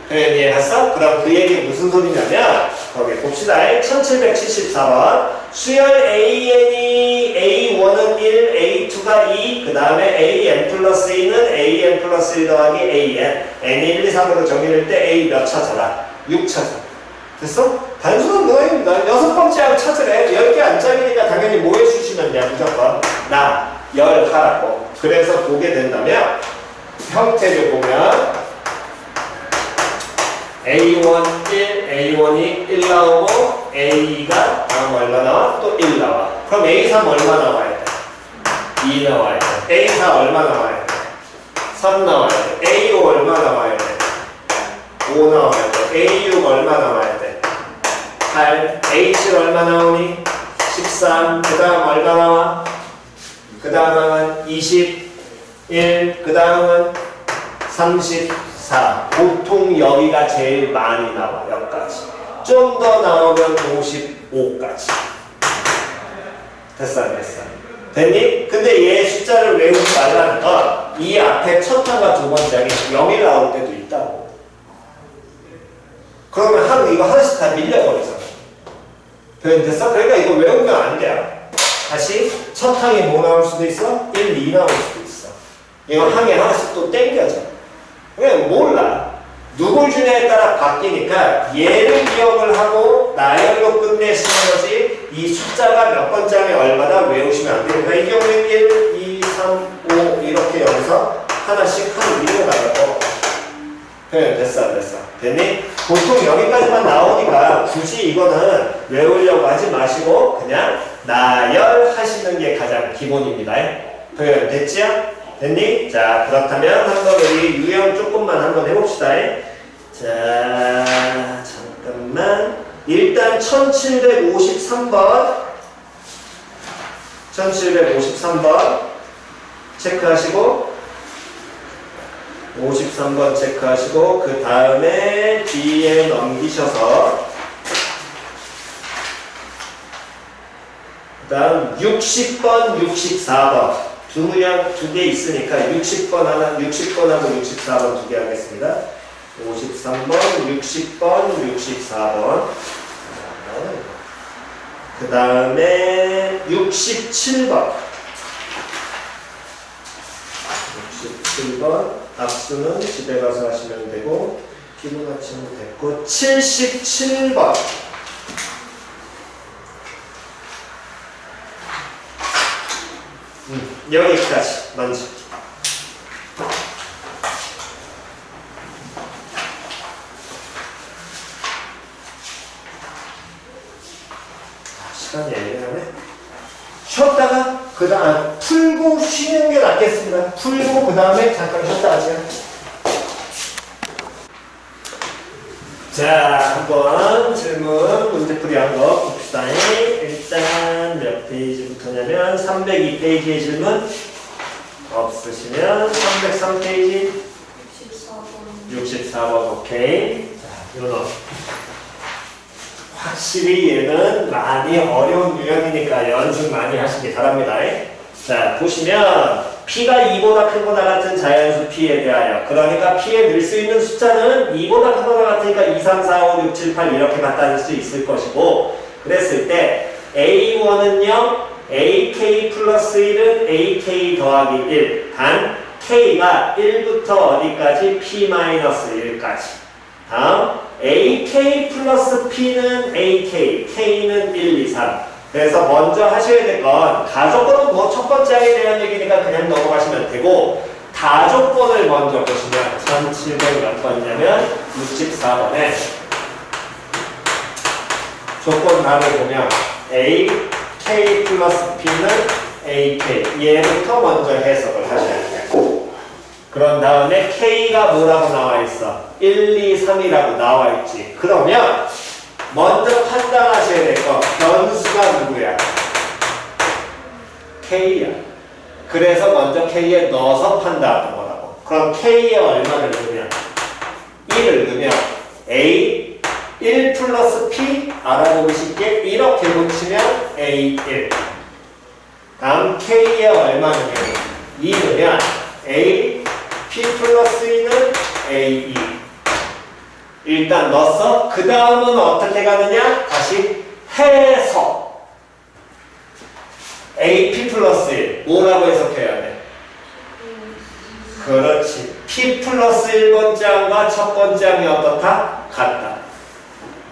이해했어? 그럼 그 얘기 무슨 소리냐면 거기 봅시다. 1774번 수열 AN이 A1은 1, A2가 2, 그 다음에 AN 플러스 2는 AN 플러스 1 더하기 AN N이 1, 2, 3으로 정의될 때 A 몇 찾아라? 6 찾아. 됐어? 단순한 노예입니다. 6번째 항 찾으래. 10개 안짝이니까 당연히 뭐 해주시면 돼? 무조건 나, 열 하라고. 그래서 보게 된다면 형태를 보면 A1, 1, A1이 1 나오고 A가 다음 얼마 나와? 또 1 나와. 그럼 A3 얼마 나와야 돼? 2 나와야 돼. A4 얼마 나와야 돼? 3 나와야 돼. A5 얼마 나와야 돼? 5 나와야 돼. A6 얼마 나와야 돼? 8. H 얼마 나오니? 13. 그 다음 얼마 나와? 그 다음은 21. 그 다음은 34. 보통 여기가 제일 많이 나와. 여기까지. 좀 더 나오면 55까지. 됐어 안 됐어? 됐니? 근데 얘 숫자를 외우지 말라는 건 이 앞에 첫 항과 두 번째 항이 0이 나올 때도 있다고. 그러면 이거 하나씩 다 밀려버리잖아. 됐어? 그러니까 이거 외우면 안 돼요. 다시 첫 항이 뭐 나올 수도 있어? 1, 2 나올 수도 있어. 이거 항이 하나씩 또 땡겨져. 그냥 몰라. 누굴 주냐에 따라 바뀌니까 얘를 기억을 하고 나열로 끝내시는 것이 이 숫자가 몇 번째 항에 얼마나 외우시면 안 돼요. 그러니까 이 경우에 1, 2, 3, 5 이렇게 여기서 하나씩 밀려나가고 됐어 안 됐어? 됐니? 보통 여기까지만 나오니까 굳이 이거는 외우려고 하지 마시고 그냥 나열하시는 게 가장 기본입니다. 됐지요? 됐니? 자 그렇다면 한번 우리 유형 조금만 한번 해봅시다. 자 잠깐만 일단 1753번 체크하시고 53번 체크하시고 그 다음에 뒤에 넘기셔서 다음 60번, 64번 두 개 있으니까 60번 하나, 60번하고 64번 두 개 하겠습니다. 53번, 60번, 64번. 그 다음에 67번. 67번. 악수는 집에 가서 하시면 되고, 피부나치면 됐고, 77번. 여기까지 먼저. 시간이 애매하네. 쉬었다가 그 다음 풀고 쉬는 게 낫겠습니다. 풀고 그 다음에 잠깐 쉬었다 하세요. 자, 한번 질문 문제풀이 한 거 봅시다. 일단 몇 페이지부터냐면 302페이지의 질문 없으시면 303페이지 64번 오케이. 자, 요거 확실히 얘는 많이 어려운 유형이니까 연습 많이 하시기 바랍니다. 자, 보시면 P가 2보다 크거나 같은 자연수 P에 대하여, 그러니까 P에 넣을 수 있는 숫자는 2보다 크거나 같으니까 2, 3, 4, 5, 6, 7, 8 이렇게만 따질 수 있을 것이고, 그랬을 때 A1은요 AK 플러스 1은 AK 더하기 1, 단 K가 1부터 어디까지? P-1까지. 다음 AK 플러스 P는 AK, K는 1, 2, 3. 그래서 먼저 하셔야 될 건 가족번은 뭐 첫 번째 항에 대한 얘기니까 그냥 넘어가시면 되고, 다족번을 먼저 보시면 1700 몇 번이냐면 64번에 조건란을 보면 A, K 플러스 P는 AK 얘부터 먼저 해석을 하셔야 돼요. 그런 다음에 K가 뭐라고 나와 있어? 1, 2, 3이라고 나와 있지. 그러면 먼저 판단하셔야 될 거, 변수가 누구야? K야. 그래서 먼저 K에 넣어서 판단하는 거라고. 그럼 K에 얼마를 넣으면? 1을 넣으면 A 1 플러스 P 알아보기 쉽게 이렇게 붙이면 A1. 다음 K에 얼마 넣으면? 2 넣으면 A P 플러스 2는 A2. 일단 넣었어. 그 다음은 어떻게 가느냐? 다시 해서 AP 플러스 1 뭐라고 해석해야 돼? 그렇지. P 플러스 1번째 항과 첫 번째 항이 어떻다? 같다.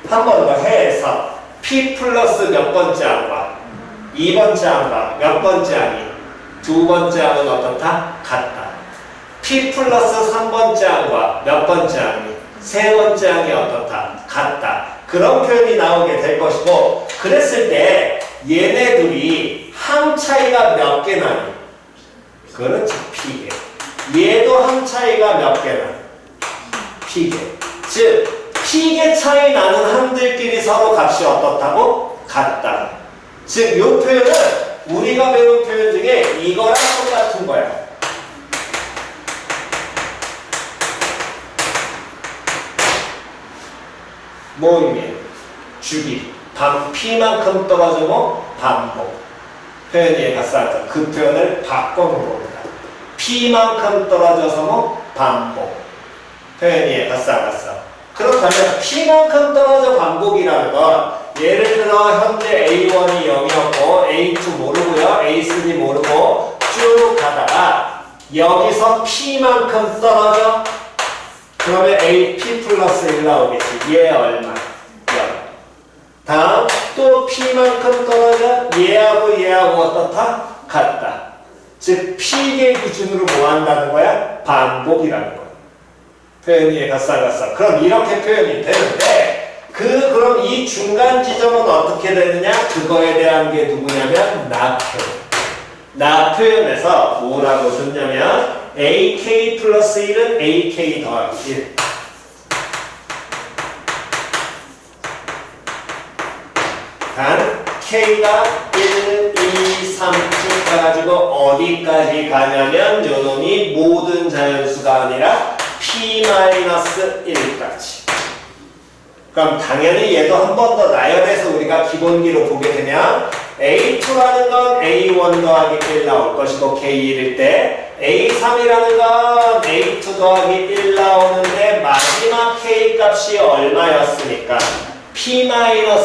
한 번 더 해서 P 플러스 몇 번째 항과 2번째 항과 몇 번째 항이 두 번째 항은 어떻다? 같다. P 플러스 3번째 항과 몇 번째 항이 세 번째 항이 어떻다? 같다. 그런 표현이 나오게 될 것이고, 그랬을 때 얘네들이 항 차이가 몇 개 나니? 그렇지, P개. 얘도 항 차이가 몇 개 나니? P개. 즉 P개 차이 나는 항들끼리 서로 값이 어떻다고? 같다. 즉 이 표현은 우리가 배운 표현 중에 이거랑 똑같은 거야. 모임이 주기 P만큼 떨어지고 반복 표현이 얘가 쌓였죠. 그 표현을 바꿔놓은 겁니다. P만큼 떨어져서 뭐 반복 표현이 얘가 쌓였어. 그렇다면 P만큼 떨어져 반복이라는 건 예를 들어 현재 A1이 0이었고 A2 모르고요 A3 모르고 쭉 가다가 여기서 P만큼 떨어져. 그러면 AP 플러스 1 나오겠지. 얘 얼마? 0. 다음 또 P만큼 떨어져. 얘하고 얘하고 어떻다? 같다. 즉 P개 기준으로 뭐 한다는 거야? 반복이라는 거야. 표현이 얘가 쌍았어. 그럼 이렇게 표현이 되는데 그럼 이 중간 지점은 어떻게 되느냐? 그거에 대한 게 누구냐면 나표현. 나표현에서 뭐라고 줬냐면 AK 플러스 1은 AK 더하기 1. 단 K가 1, 2, 3 쭉 가가지고 어디까지 가냐면 요놈이 모든 자연수가 아니라 P-1까지. 그럼 당연히 얘도 한 번 더 나열해서 우리가 기본기로 보게 되면 A2라는 건 A1 더하기 1 나올 것이고 K1일 때 A3이라는 건 A2 더하기 1 나오는데 마지막 K 값이 얼마였으니까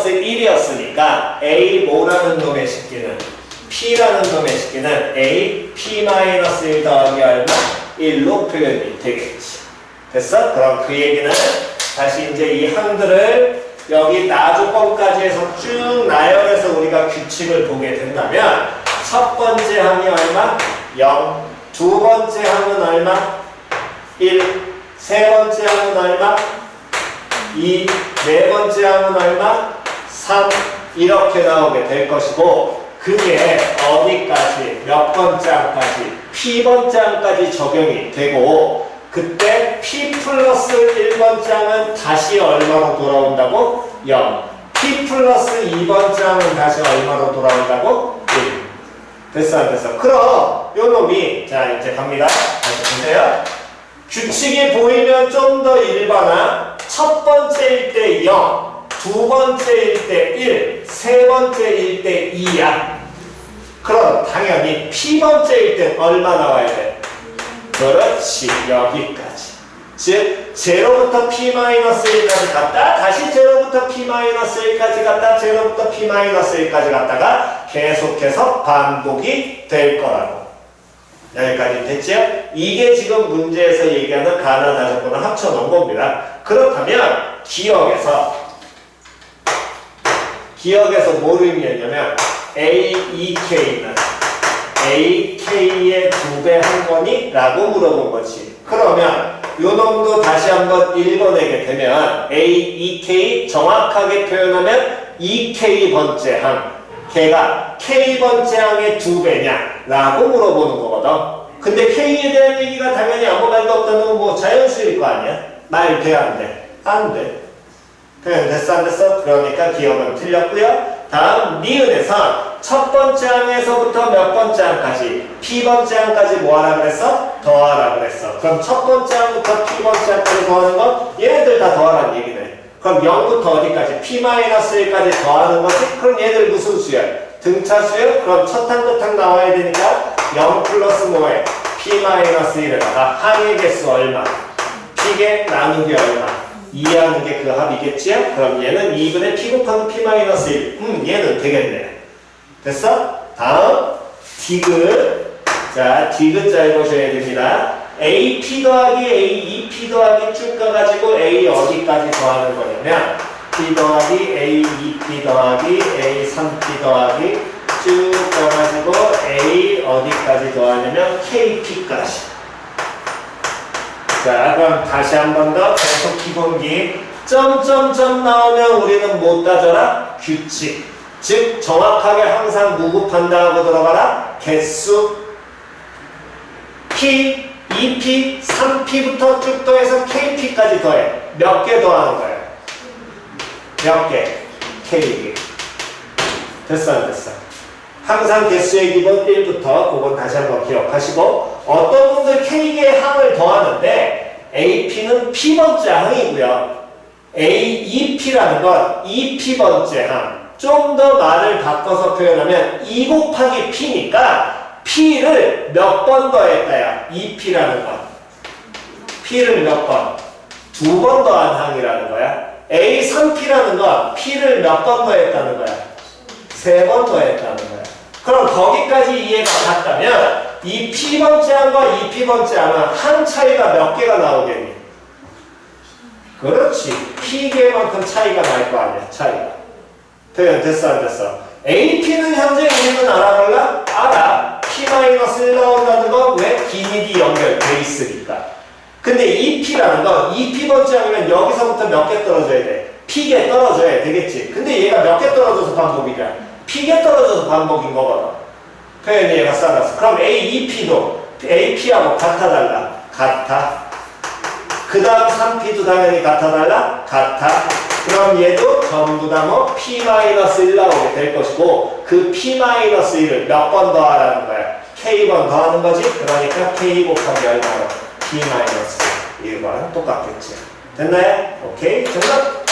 P-1이었으니까 A 뭐라는 놈의 식기는 P라는 놈의 식기는 A P-1 더하기 얼마? 1로 표현이 되겠지. 됐어? 그럼 그 얘기는 다시 이제 이 항들을 여기 나조건까지 해서 쭉 나열해서 우리가 규칙을 보게 된다면 첫 번째 항이 얼마? 0. 두 번째 항은 얼마? 1. 세 번째 항은 얼마? 2. 네 번째 항은 얼마? 3. 이렇게 나오게 될 것이고 그게 어디까지? 몇 번째 항까지? P번째 항까지 적용이 되고 그때 P 플러스 1번째 항은 다시 얼마로 돌아온다고? 0. P 플러스 2번째 항은 다시 얼마로 돌아온다고? 1. 됐어 안 됐어? 그럼 요 놈이 자 이제 갑니다. 다시 보세요. 규칙이 보이면 좀 더 일반화. 첫 번째일 때 0, 두 번째일 때 1, 세 번째일 때 2야. 그럼 당연히 P번째일 땐 얼마 나와야 돼? 그렇지, 여기까지. 즉, 0부터 P-1까지 갔다, 다시 0부터 P-1까지 갔다, 0부터 P-1까지 갔다가 계속해서 반복이 될 거라고. 여기까지 됐죠? 이게 지금 문제에서 얘기하는 가나다조건을 합쳐놓은 겁니다. 그렇다면 기억에서 뭐를 의미했냐면 AEK는 AK의 2배 한 거니? 라고 물어본 거지. 그러면 요 놈도 다시 한번 읽어내게 되면 AEK 정확하게 표현하면 EK번째 항 걔가 K번째 항의 2배냐? 라고 물어보는 거거든. 근데 K에 대한 얘기가 당연히 아무 말도 없다는 건 뭐 자연수일 거 아니야? 말 돼? 안 돼? 안 돼. 표현 됐어 안 됐어? 그러니까 기억은 틀렸고요. 다음 니은에서 첫 번째 항에서부터 몇 번째 항까지 P번째 항까지 뭐 하라 그랬어? 더하라 그랬어. 그럼 첫 번째 항부터 P번째 항까지 더하는 건 얘네들 다 더하라는 얘기네. 그럼 0부터 어디까지? P-1까지 더하는 거지? 그럼 얘들 무슨 수야? 등차 수야? 그럼 첫 항 끝 항 나와야 되니까 0 플러스 뭐해? P-1에다가 항의 개수 얼마? P개 나누기 얼마? 2하는 게 그 합이겠지요? 그럼 얘는 2분의 P 곱하기 P-1. 얘는 되겠네. 됐어? 다음 디귿. 자, 디귿 잘 보셔야 됩니다. AP 더하기 AEP 더하기 쭉 가가지고 A 어디까지 더하는 거냐면 P 더하기 AEP 더하기 A3P 더하기 쭉 가가지고 A 어디까지 더하냐면 KP까지. 자, 그럼 다시 한 번 더 계속 기본기. 점점점 나오면 우리는 못 따져라? 규칙. 즉 정확하게 항상 무급한다 하고 들어가라? 개수. P, 2P, 3P부터 쭉 더해서 KP까지 더해. 몇 개 더하는 거야? 몇 개? K개. 됐어 안 됐어? 항상 개수의 기본 1부터 그건 다시 한번 기억하시고 어떤 분들 K개의 항을 더하는데 AP는 P번째 항이고요. AEP라는 건 2P번째 항. 좀 더 말을 바꿔서 표현하면 2 곱하기 P니까 P를 몇 번 더했다야. 2P라는 건. P를 몇 번? 2번 더한 항이라는 거야. A3P라는 건 P를 몇 번 더했다는 거야. 3번 더했다는 거야. 그럼 거기까지 이해가 갔다면 이 P번째 항과 이 P번째 항은 한 차이가 몇 개가 나오겠니? 그렇지. P개만큼 차이가 날 거 아니야. 차이가. 표현 됐어 안 됐어? AP는 현재 우리는 알아볼라? 알아. P-1 나온다는 건 왜? 기믹이 연결돼 있으니까. 근데 EP라는 건 EP번째 항이면 여기서부터 몇 개 떨어져야 돼? P개 떨어져야 되겠지. 근데 얘가 몇 개 떨어져서 반복이냐? P개 떨어져서 반복인 거거든. 표현이 얘가 쌓아서. 그럼 AEP도 AP하고 같아 달라? 같아. 그 다음 3P도 당연히 같아 달라? 같아. 그럼 얘도 전부 다 뭐 P-1 나오게 될 것이고 그 P-1을 몇 번 더하라는 거야? K번 더하는 거지? 그러니까 K 곱하기 얼마로? P-1 이거랑 똑같겠지. 됐나요? 오케이. 정답.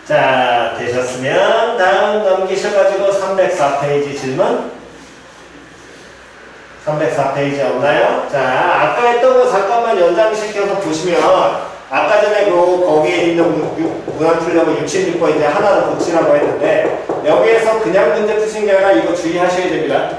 자, 되셨으면 다음 넘기셔가지고 304페이지 질문. 304페이지 없나요? 자, 아까 했던 거 잠깐만 연장시켜서 보시면 아까 전에 거기에 있는 문항 풀려고 66번 이제 하나를 고치라고 했는데 여기에서 그냥 문제 푸신 게 아니라 이거 주의하셔야 됩니다.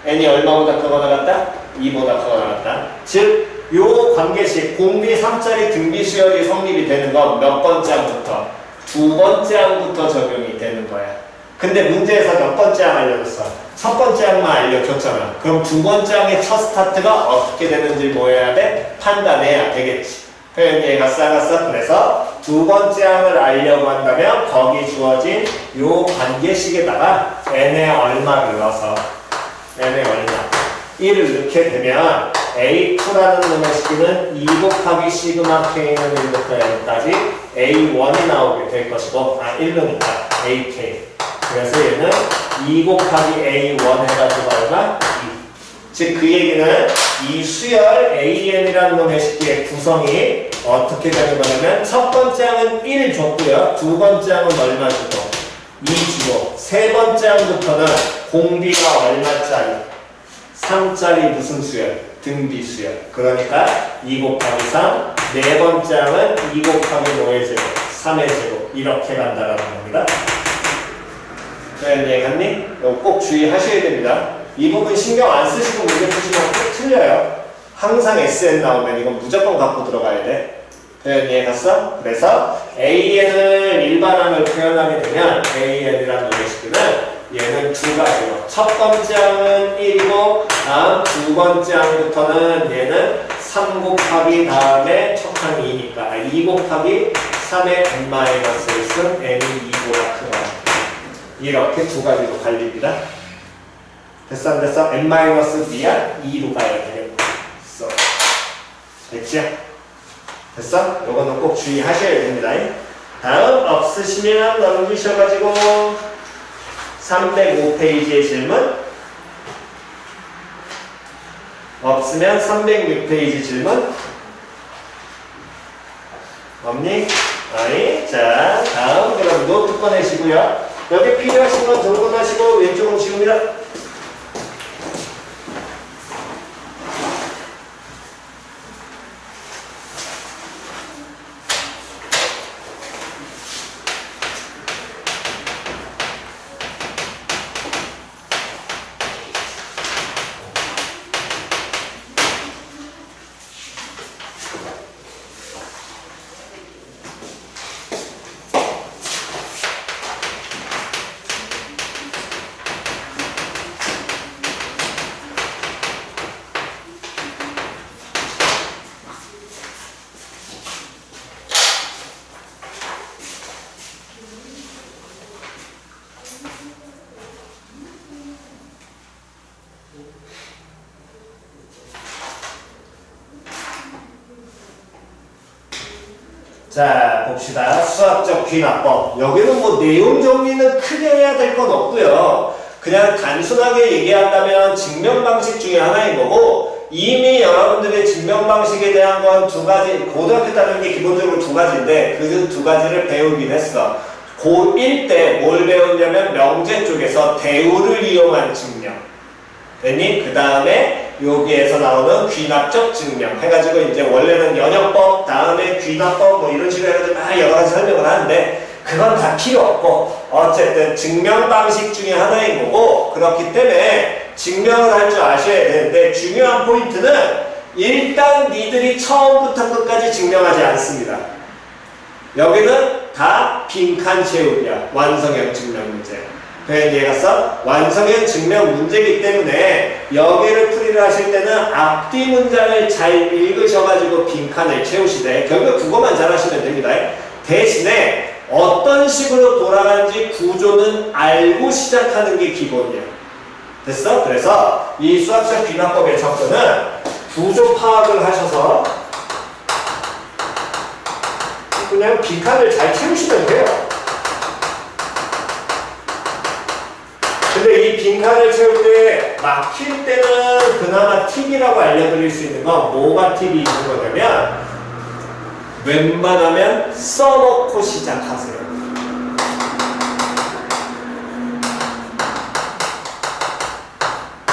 n이 얼마보다 크거나 같다? 2보다 크거나 같다. 즉, 요 관계식 공비 3짜리 등비 수열이 성립이 되는 건 몇 번째 항부터? 두 번째 항부터 적용이 되는 거야. 근데 문제에서 몇 번째 항 알려줬어? 첫 번째 항만 알려줬잖아. 그럼 두 번째 항의 첫 스타트가 어떻게 되는지 뭐 해야 돼? 판단해야 되겠지. 표현 이해가 싸갔어? 그래서 두 번째 항을 알려고 한다면 거기 주어진 요 관계식에다가 n에 얼마를 넣어서 n에 얼마 1을 넣게 되면 A2라는 놈의 식은 2 곱하기 시그마 K는 1부터 N까지 A1이 나오게 될 것이고 1로니까 AK 그래서 얘는 2 곱하기 A1 해가지고 얼마? 2 즉 그 얘기는 이 수열 AN이라는 놈의 식의 구성이 어떻게 되는 거냐면 첫 번째 항은 1 줬고요. 두 번째 항은 얼마 주고 2 주고 세 번째 항부터는 공비가 얼마짜리 3짜리 무슨 수열? 등비 수열. 그러니까 2 곱하기 3 네 번째 항은 2 곱하기 5의 제곱 3의 제곱 이렇게 간다라는 겁니다. 네, 갔니? 이거 꼭 주의하셔야 됩니다. 이 부분 신경 안 쓰시고 문제 푸시면 꼭 틀려요. 항상 SN 나오면 이건 무조건 갖고 들어가야 돼. 표현이해 갔어? 그래서 AN을 일반항을 표현하게 되면 AN이라는 놈의식은 얘는 두 가지로 첫 번째 항은 1이고 다음 두 번째 항부터는 얘는 3 곱하기 다음에 첫 항이 2니까 2 곱하기 3의 n-1은 n이 2보다 크다. 이렇게 두 가지로 갈립니다. 됐어 안 됐어? n-b야 2로 가야 되겠어. 됐죠? 됐어? 요거는 꼭 주의하셔야 됩니다. 다음 없으시면 넘기셔가지고 305페이지의 질문 없으면 306페이지 질문 없니? 아니? 자 다음 그럼 노트 꺼내시고요. 여기 필요하신 건 정돈하시고 왼쪽으로 지웁니다. 자 봅시다. 수학적 귀납법. 여기는 뭐 내용 정리는 크게 해야 될 건 없고요. 그냥 단순하게 얘기한다면 증명방식 중에 하나인 거고 이미 여러분들의 증명방식에 대한 건 두 가지 고등학교 다니는 게 기본적으로 두 가지인데 그 두 가지를 배우긴 했어. 고1 때 뭘 배웠냐면 명제 쪽에서 대우를 이용한 증명 됐니? 그 다음에 여기에서 나오는 귀납적 증명 해가지고 이제 원래는 연역법 다음에 귀납법 뭐 이런 식으로 해가지고 여러 가지 설명을 하는데 그건 다 필요 없고 어쨌든 증명 방식 중에 하나인 거고 그렇기 때문에 증명을 할 줄 아셔야 되는데 중요한 포인트는 일단 니들이 처음부터 끝까지 증명하지 않습니다. 여기는 다 빈칸 채우기야. 완성형 증명 문제. 표현 이해갔어? 완성형 증명 문제이기 때문에 여기를 풀이를 하실 때는 앞뒤 문장을 잘 읽으셔가지고 빈칸을 채우시되 결국 그것만 잘 하시면 됩니다. 대신에 어떤 식으로 돌아가는지 구조는 알고 시작하는 게 기본이야. 됐어? 그래서 이 수학적 귀납법의 접근은 구조 파악을 하셔서 그냥 빈칸을 잘 채우시면 돼요. 근데 이 빈칸을 채울 때 막힐 때는 그나마 팁이라고 알려드릴 수 있는 건 뭐가 팁이 있는 거냐면 웬만하면 써놓고 시작하세요.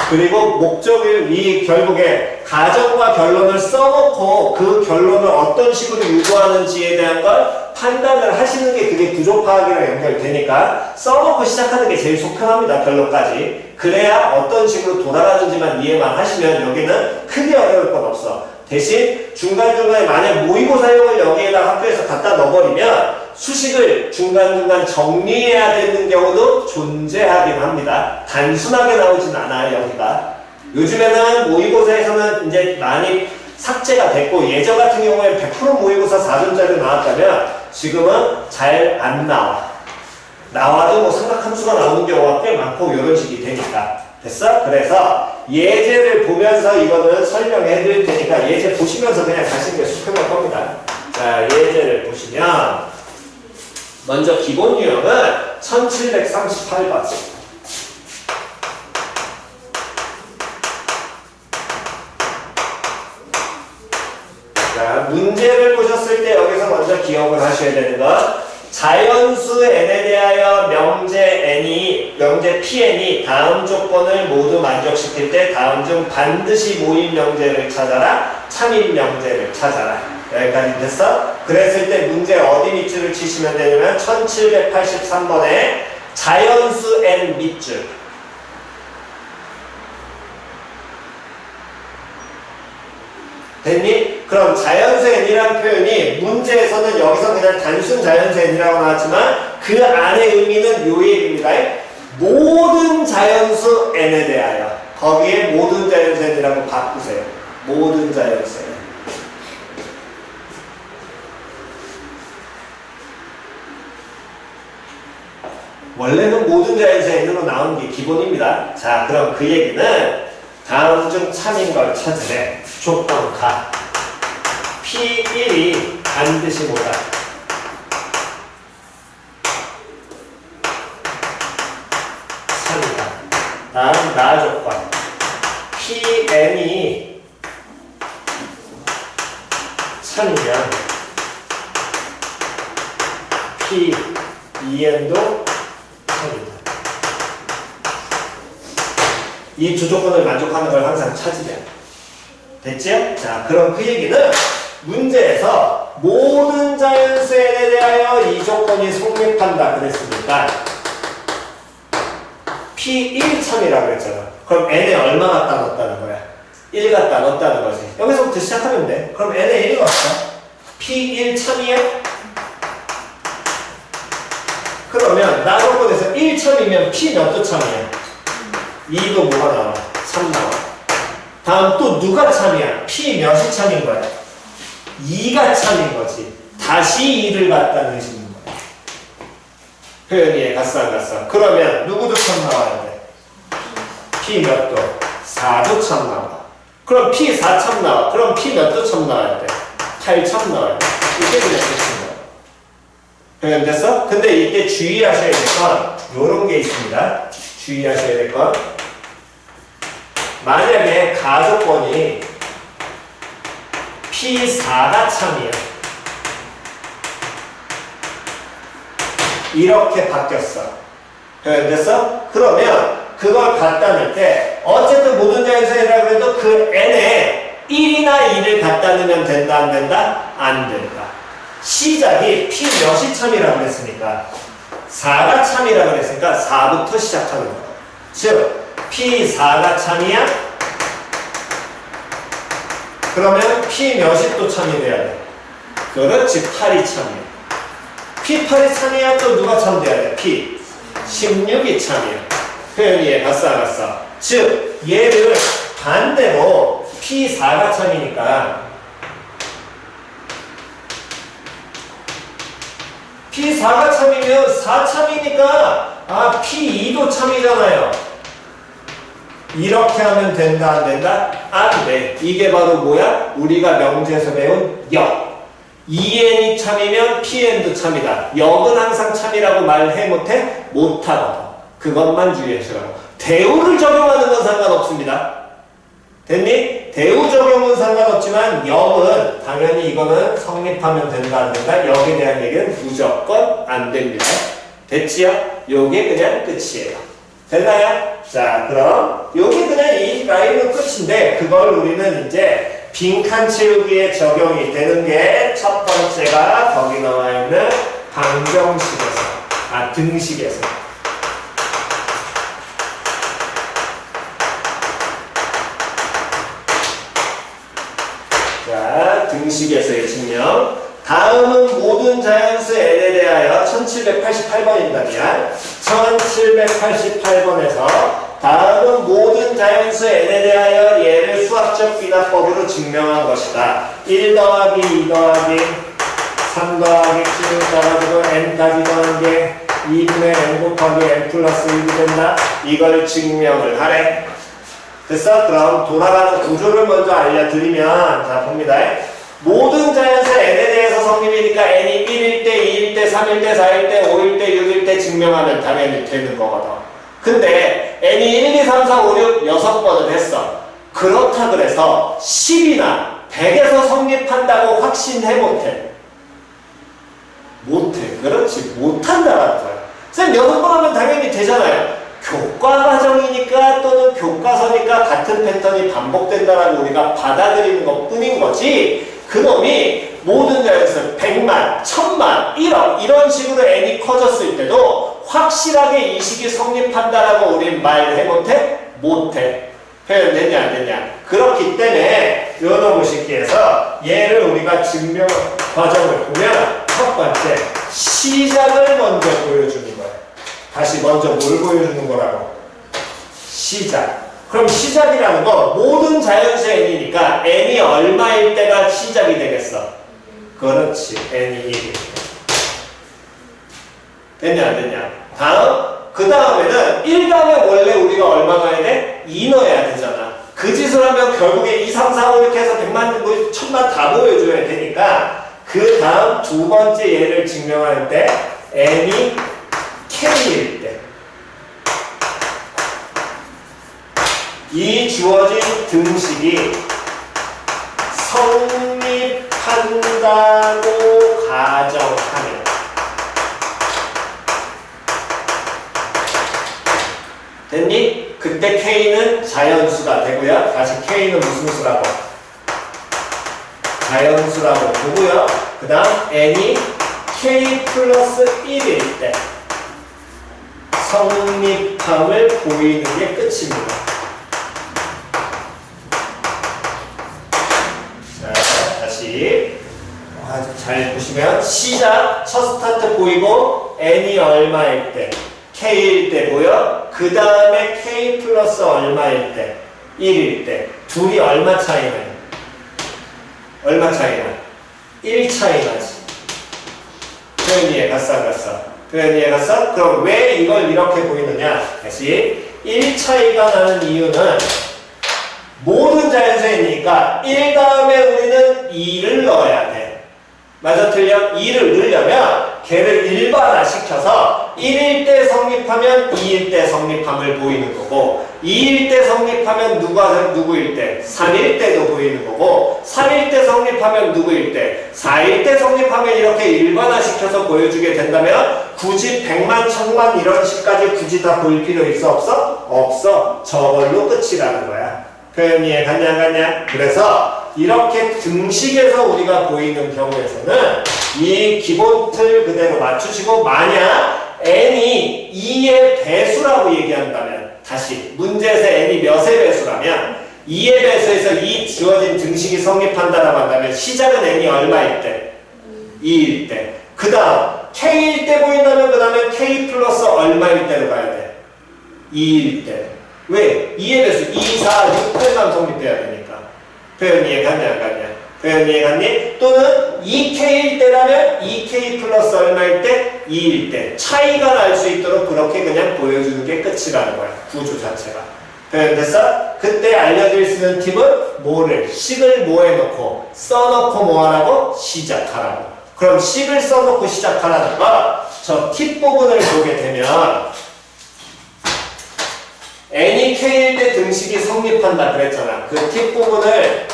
그리고 목적을 이 결국에 가정과 결론을 써놓고 그 결론을 어떤 식으로 유도하는지에 대한 걸 판단을 하시는 게 그게 구조파악이랑 연결되니까 써놓고 시작하는 게 제일 속 편합니다. 결론까지. 그래야 어떤 식으로 돌아가는지만 이해만 하시면 여기는 크게 어려울 건 없어. 대신 중간중간에 만약 모의고사용을 여기에다 학교에서 갖다 넣어버리면 수식을 중간중간 정리해야 되는 경우도 존재하긴 합니다. 단순하게 나오진 않아요, 여기가. 요즘에는 모의고사에서는 이제 많이 삭제가 됐고 예전 같은 경우에 100% 모의고사 4점짜리 나왔다면 지금은 잘 안 나와. 나와도 뭐 삼각함수가 나오는 경우가 꽤 많고 이런 식이 되니까. 됐어? 그래서 예제를 보면서 이거는 설명해 드릴 테니까 예제 보시면서 그냥 가시는 게 수평할 겁니다. 자, 예제를 보시면 먼저 기본 유형은 1738번. 자, 문제를 보셨을 때 여기서 먼저 기억을 하셔야 되는 건 자연수 n에 대하여 명제 pn이 다음 조건을 모두 만족시킬 때 다음 중 반드시 모인 명제를 찾아라, 참인 명제를 찾아라. 여기까지 됐어? 그랬을 때 문제 어디 밑줄을 치시면 되냐면 1783번에 자연수 n 밑줄. 됐니? 그럼 자연수 n이라는 표현이 문제에서는 여기서 그냥 단순 자연수 n이라고 나왔지만 그 안의 의미는 요 얘기입니다. 모든 자연수 n에 대하여. 거기에 모든 자연수 n이라고 바꾸세요. 모든 자연수 n. 원래는 모든 자연수 n으로 나오는 게 기본입니다. 자, 그럼 그 얘기는 다음 중 참인 걸 찾으래. 조건 가. P1이 반드시 뭐다? 참이다. 다음 나 조건. PN이 참이면 P2N도 참이다. 이 두 조건을 만족하는 걸 항상 찾으려. 됐죠? 자, 그럼 그 얘기는 문제에서 모든 자연수 n에 대하여 이 조건이 성립한다 그랬으니까 P1 참이라고 그랬잖아. 그럼 n에 얼마 갖다 넣었다는 거야? 1 갖다 넣었다는 거지. 여기서부터 시작하면 돼. 그럼 n에 1 넣었어. P1 참이야? 그러면 나 조건에서 1 참이면 P 몇 도 참이야? 2도 뭐가 나와? 3 나와. 다음 또 누가 참이야? P 몇이 참인 거야? 2가 참인 거지. 다시 2를 갖다 넣으시는 거야. 표현이 갔어 안 갔어? 그러면 누구도 참 나와야 돼? P 몇 도? 4도 참 나와. 그럼 P 4 참 나와. 그럼 P 몇 도 참 나와야 돼? 8 참 나와야 돼. 이게 그냥 끝인 거야. 표현 됐어? 근데 이때 주의하셔야 될 건 요런 게 있습니다. 주의하셔야 될 건 만약에 가조건이 P4가 참이야. 이렇게 바뀌었어. 표현됐어? 그러면 그걸 갖다 넣을 때 어쨌든 모든 자연수이라고 해도 그 n에 1이나 2를 갖다 넣으면 된다 안 된다? 안 된다. 시작이 P 몇이 참이라고 했으니까 4가 참이라고 했으니까 4부터 시작하는 거야. 즉 P4가 참이야? 그러면 P 몇이 또 참이 돼야 돼? 그렇지, 8이 참이야. P8이 참이야? 또 누가 참 돼야 돼? P 16이 참이야. 표현 이해 갔어 안 갔어? 즉 얘를 반대로 P4가 참이니까 P4가 참이면 4 참이니까 P2도 참이잖아요. 이렇게 하면 된다 안 된다? 안 돼. 이게 바로 뭐야? 우리가 명제에서 배운 역. EN이 참이면 PN도 참이다. 역은 항상 참이라고 말해 못해? 못하거든. 그것만 주의하시라고. 대우를 적용하는 건 상관없습니다. 됐니? 대우 적용은 상관없지만 역은 당연히 이거는 성립하면 된다 안 된다? 역에 대한 얘기는 무조건 안 됩니다. 됐지요? 요게 그냥 끝이에요. 됐나요? 자, 그럼 여기 그냥 이 라인은 끝인데 그걸 우리는 이제 빈칸 채우기에 적용이 되는 게 첫 번째가 거기 나와 있는 방정식에서, 등식에서. 자, 등식에서의 증명. 다음은 모든 자연수 n에 대하여 1788번입니다. 1788번에서 다음은 모든 자연수 n에 대하여 얘를 수학적 비나법으로 증명한 것이다. 1 더하기 2 더하기 3 더하기 7 따라주고 n까지 더한 게 2분의 n 곱하기 n 플러스 1이 된다. 이걸 증명을 하래. 됐어? 그럼 돌아가는 구조를 먼저 알려드리면, 자, 봅니다. 모든 자연수 n에 대해서 성립이니까 n이 1일 때, 2일 때, 3일 때, 4일 때, 5일 때, 6일 때 증명하면 당연히 되는 거거든. 근데 n이 1, 2, 3, 4, 5, 6, 6번을 했어. 그렇다 그래서 10이나 100에서 성립한다고 확신해 못해. 못해. 그렇지. 못한다라는 거야. 쌤 6번 하면 당연히 되잖아요. 교과 과정이니까 또는 교과서니까 같은 패턴이 반복된다라고 우리가 받아들이는 것 뿐인 거지, 그놈이 모든 자연수 100만, 1000만, 1억 이런 식으로 n이 커졌을 때도 확실하게 이 식이 성립한다라고 우린 말해 못해? 못해. 표현됐냐 안 됐냐? 그렇기 때문에 요놈의 식기에서 얘를 우리가 증명 과정을 보면 첫 번째 시작을 먼저 보여주는 거야. 다시 먼저 뭘 보여주는 거라고? 시작. 그럼 시작이라는 거 모든 자연수 n이니까 n이 얼마일 때가 시작이 되겠어? 그렇지. n이 1일 때. 됐냐 안 됐냐? 다음. 그 다음에는 1 다음에 원래 우리가 얼마 넣어야 돼? 2 넣어야 되잖아. 그 짓을 하면 결국에 2, 3, 4, 5 이렇게 해서 100만, 1000만 다 보여줘야 되니까 그 다음 두 번째 예를 증명할 때 n이 k일 때 이 주어진 등식이 성립한다고 가정하면 됐니? 그때 k는 자연수가 되고요. 다시 k는 무슨 수라고? 자연수라고 보고요. 그 다음 n이 k 플러스 1일 때 성립함을 보이는 게 끝입니다. 자, 다시 잘 보시면 시작, 첫 스타트 보이고 n이 얼마일 때? k일 때 보여? 그 다음에 k 플러스 얼마일 때? 1일 때. 둘이 얼마 차이나? 얼마 차이나? 1 차이 나지. 표현 이해 갔어 안 갔어? 표현 이해 갔어? 그럼 왜 이걸 이렇게 보이느냐? 다시 1 차이가 나는 이유는 모든 자연수이니까 1 다음에 우리는 2를 넣어야 돼. 맞아 틀려? 2를 넣으려면 걔를 일반화시켜서 1일 때 성립하면 2일 때 성립함을 보이는 거고 2일 때 성립하면 누구일 때? 3일 때도 보이는 거고 3일 때 성립하면 누구일 때? 4일 때 성립하면 이렇게 일반화시켜서 보여주게 된다면 굳이 100만, 1000만 이런 식까지 굳이 다 보일 필요 있어 없어? 없어. 저걸로 끝이라는 거야. 표현 이해 갔냐 안 갔냐? 그래서 이렇게 등식에서 우리가 보이는 경우에서는 이 기본 틀 그대로 맞추시고 만약 n이 2의 배수라고 얘기한다면 다시 문제에서 n이 몇의 배수라면 2의 배수에서 이 지어진 등식이 성립한다라고 한다면 시작은 n이 얼마일 때? 2일 때. 그 다음 k일 때 보인다면 그 다음에 k 플러스 얼마일 때로 가야 돼? 2일 때. 왜? 2의 배수 2, 4, 6, 8만 성립돼야 되니까. 표현 이해 갔냐 안 갔냐? 표현 이해 갔니? 또는 2k일 때라면 2k 플러스 얼마일 때? 2일 때. 차이가 날 수 있도록 그렇게 그냥 보여주는 게 끝이라는 거야. 구조 자체가. 표현됐어? 그때 알려드릴 수 있는 팁은 뭐를? 식을 뭐 해놓고? 써놓고 뭐 하라고? 시작하라고. 그럼 식을 써놓고 시작하라는 거, 저 팁 부분을 보게 되면 n이 k일 때 등식이 성립한다 그랬잖아. 그 팁 부분을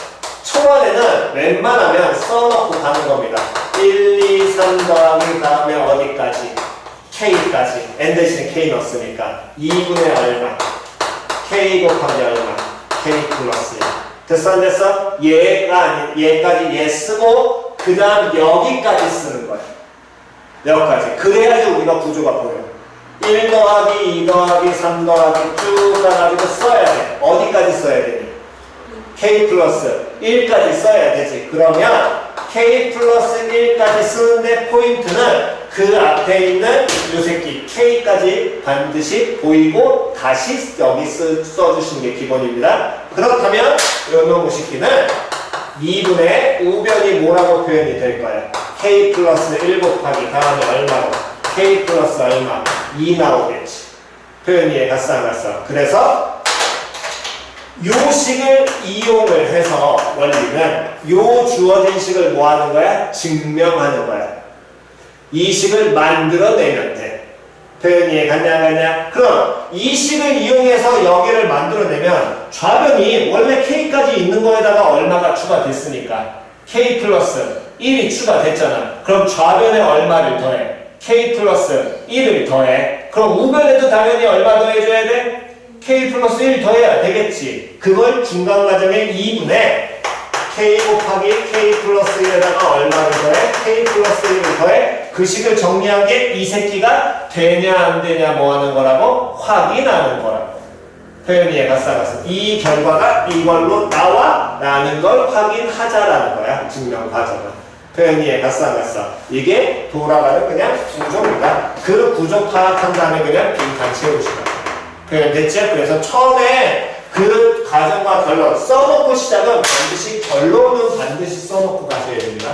초반에는 웬만하면 써놓고 가는 겁니다. 1, 2, 3 더하기 다음에 어디까지? K까지. N 대신에 K 넣었으니까 2분의 얼마? K 곱하기 얼마? K 플러스 1. 됐어 안 됐어? 얘까지 얘 쓰고 그 다음 여기까지 쓰는 거야. 여기까지. 그래야지 우리가 구조가 보여. 1 더하기 2 더하기 3 더하기 쭉 가가지고 써야 돼. 어디까지 써야 되니? K 플러스 1까지 써야 되지. 그러면 K 플러스 1까지 쓰는데 포인트는 그 앞에 있는 요 새끼 K까지 반드시 보이고 다시 여기 써주시는 게 기본입니다. 그렇다면 요 놈의 새끼는 2분의 우변이 뭐라고 표현이 될 거야? K 플러스 1 곱하기 다음에 얼마로? K 플러스 얼마? 2 나오겠지. 표현이 이해갔어 안 갔어? 그래서 요 식을 이용을 해서 원리는 요 주어진 식을 뭐 하는 거야? 증명하는 거야. 이 식을 만들어내면 돼. 표현이 이해갔냐 안 갔냐? 그럼 이 식을 이용해서 여기를 만들어내면 좌변이 원래 K까지 있는 거에다가 얼마가 추가됐으니까 K 플러스 1이 추가됐잖아. 그럼 좌변에 얼마를 더해? K 플러스 1을 더해. 그럼 우변에도 당연히 얼마 더해줘야 돼? K 플러스 1 더해야 되겠지. 그걸 중간 과정에 2분의 K 곱하기 K 플러스 1에다가 얼마를 더해? K 플러스 1을 더해. 그 식을 정리한 게 이 새끼가 되냐 안 되냐 뭐 하는 거라고? 확인하는 거라고. 표현이 이해갔어 안 갔어? 이 결과가 이걸로 나와 라는 걸 확인하자라는 거야. 증명 과정은. 표현이 이해갔어 안 갔어? 이게 돌아가는 그냥 구조입니다. 그 구조 파악한 다음에 그냥 빈칸 채우시라. 표현 됐죠? 그래서 처음에 그 과정과 결론 써놓고 시작은 반드시 결론은 반드시 써놓고 가셔야 됩니다.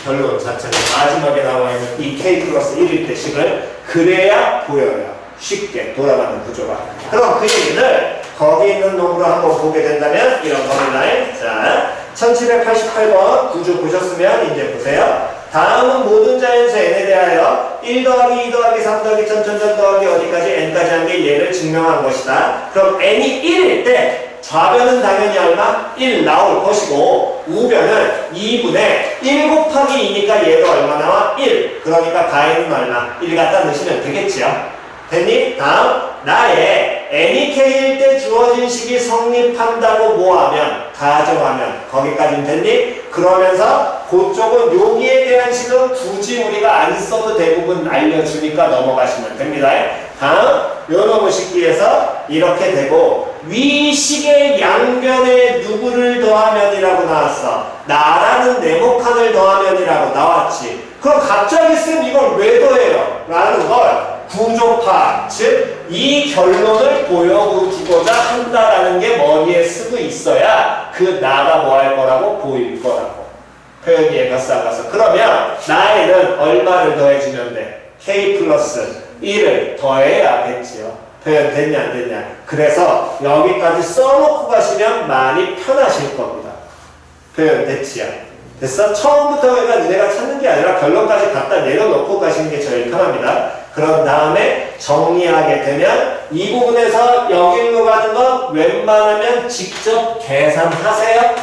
결론 자체는 마지막에 나와 있는 이 K 플러스 1일 때 식을 그래야 보여요. 쉽게 돌아가는 구조가. 그럼 그 얘기를 거기 있는 놈으로 한번 보게 된다면 이런 겁니다. 자, 1788번 구조 보셨으면 이제 보세요. 다음은 모든 자연수 n에 대하여 1 더하기 2 더하기 3 더하기 천 더하기 어디까지 n까지 한 게 얘를 증명한 것이다. 그럼 n이 1일 때 좌변은 당연히 얼마? 1 나올 것이고 우변은 2분의 1 곱하기 2니까 얘도 얼마 나와? 1. 그러니까 가에는 얼마? 1 갖다 넣으시면 되겠지요. 됐니? 다음 나의 n이 k일 때 주어진 식이 성립한다고 뭐하면 가정하면 거기까지는 됐니? 그러면서 그쪽은 여기에 대한 식은 굳이 우리가 안 써도 대부분 알려주니까 넘어가시면 됩니다. 다음 요놈의 식기에서 이렇게 되고 위 식의 양변에 누구를 더하면이라고 나왔어. 나라는 네모칸을 더하면이라고 나왔지. 그럼 갑자기 쌤 이걸 왜 더해요? 라는 걸 구조파, 즉 이 결론을 보여주고자 한다라는 게 머리에 쓰고 있어야 그 나가 뭐 할 거라고 보일 거라고. 표현이 이해갔어 안 갔어? 그러면 나에는 얼마를 더해주면 돼? K 플러스 1을 더해야겠지요. 표현 됐냐 안 됐냐? 그래서 여기까지 써놓고 가시면 많이 편하실 겁니다. 표현 됐지요? 됐어? 처음부터 그러니까 너네가 찾는 게 아니라 결론까지 갖다 내려놓고 가시는 게 제일 편합니다. 그런 다음에 정리하게 되면 이 부분에서 여기로 가는 건 웬만하면 직접 계산하세요.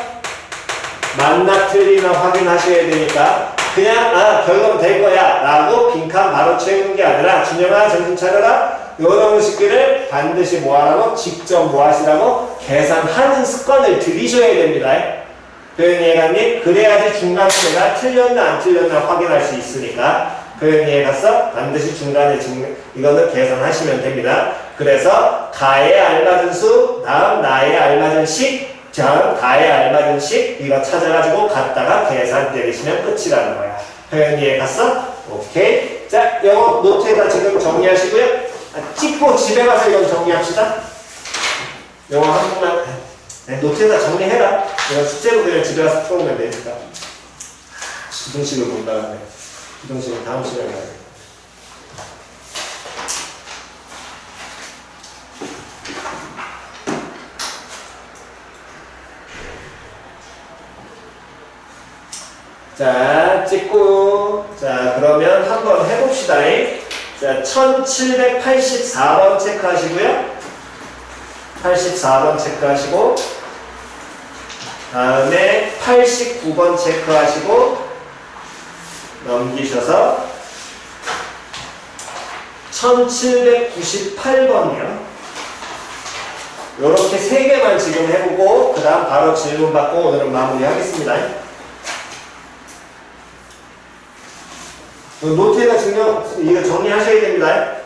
맞나 틀리나 확인하셔야 되니까 그냥 결론 될 거야 라고 빈칸 바로 채우는 게 아니라 준영아 정신 차려라. 요런 식들을 반드시 뭐하라고? 직접 뭐하시라고? 계산하는 습관을 들이셔야 됩니다. 표현 이해갔니? 그래야지 중간에 내가 틀렸나 안 틀렸나 확인할 수 있으니까. 표현 이해갔어? 반드시 중간에 이거는 계산하시면 됩니다. 그래서 가에 알맞은 수, 다음 나에 알맞은 식, 다음 가에 알맞은 식 이거 찾아가지고 갖다가 계산 때리시면 끝이라는 거야. 표현 이해갔어? 오케이. 자, 이거 노트에다 지금 정리하시고요. 찍고 집에 가서 이건 정리합시다. 이거 한 번만 노트에다 정리해라. 이거 숙제로 그냥 집에 가서 풀어오면 되니까. 기동식을 못 나가네. 기동식은 다음 시간에 가야 돼. 자, 찍고. 자, 그러면 한번 해봅시다. 자, 1784번 체크하시고요. 84번 체크하시고, 다음에 89번 체크하시고, 넘기셔서 1798번이요. 요렇게 3개만 지금 해보고 그 다음 바로 질문 받고 오늘은 마무리하겠습니다. 노트에다 이거 정리하셔야 됩니다.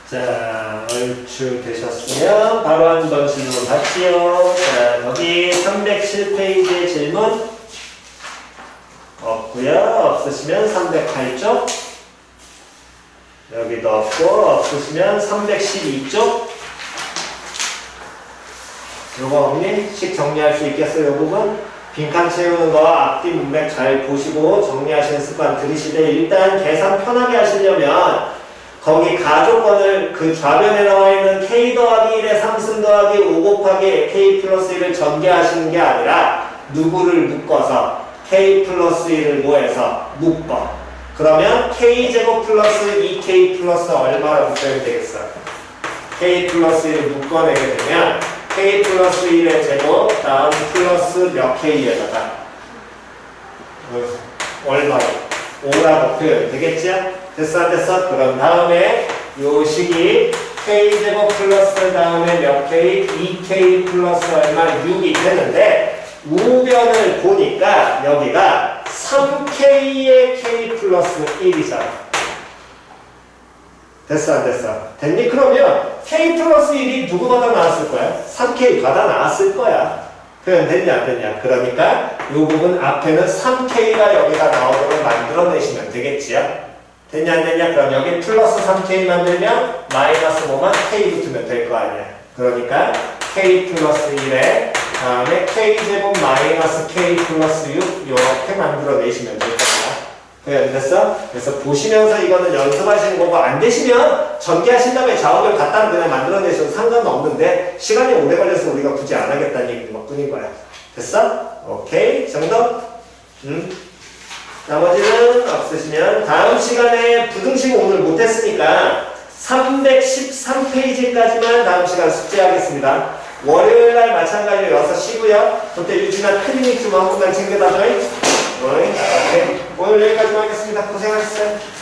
자, 얼추 되셨으면 바로 한번 질문 받지요. 자, 거기 307페이지의 질문 없고요. 없으시면 308쪽. 여기도 없고 없으시면 312쪽. 요거 없니? 식 정리할 수 있겠어요, 요 부분? 빈칸 채우는 거 앞뒤 문맥 잘 보시고 정리하시는 습관 들이시되 일단 계산 편하게 하시려면 거기 가조건을 그 좌변에 나와 있는 k 더하기 1의 3승 더하기 5 곱하기 k 플러스 1을 전개하시는 게 아니라 누구를 묶어서 k 플러스 1을 뭐해서 묶어. 그러면 k제곱 플러스 2k 플러스 얼마라고 써야 되겠어? k 플러스 1을 묶어내게 되면 k 플러스 1의 제곱 다음 플러스 몇 k에다가 얼마로? 5라고 표현 되겠지? 됐어 안 됐어? 그럼 다음에 요 식이 k제곱 플러스 다음에 몇 k? 2k 플러스 얼마? 6이 되는데 우변을 보니까 여기가 3k의 k 플러스 1이잖아. 됐어 안 됐어? 됐니? 그러면 k 플러스 1이 누구마다 나왔을 거야? 3k 받아 나왔을 거야. 표현 됐냐 안 됐냐? 그러니까 이 부분 앞에는 3k가 여기가 나오도록 만들어내시면 되겠지요? 됐냐 안 됐냐? 그럼 여기 플러스 3k 만들면 마이너스 5만 k 붙으면 될 거 아니야. 그러니까 k 플러스 1에 다음에 k제곱 마이너스 k 플러스 6 이렇게 만들어내시면 될 겁니다. 네, 됐어? 그래서 보시면서 이거는 연습하시는 거고 안 되시면 전개하신 다음에 작업을 갖다 그냥 만들어내셔도 상관은 없는데 시간이 오래 걸려서 우리가 굳이 안 하겠다는 얘기인 것 뿐인 거야. 됐어? 오케이? 정도? 나머지는 없으시면 다음 시간에 부등식 오늘 못했으니까 313페이지까지만 다음 시간 숙제하겠습니다. 월요일날 마찬가지로 여기서 쉬고요. 그때 유진아 클리닉 좀 한 번만 챙겨다줘요. 오케이. 오늘 여기까지만 하겠습니다. 고생하셨어요.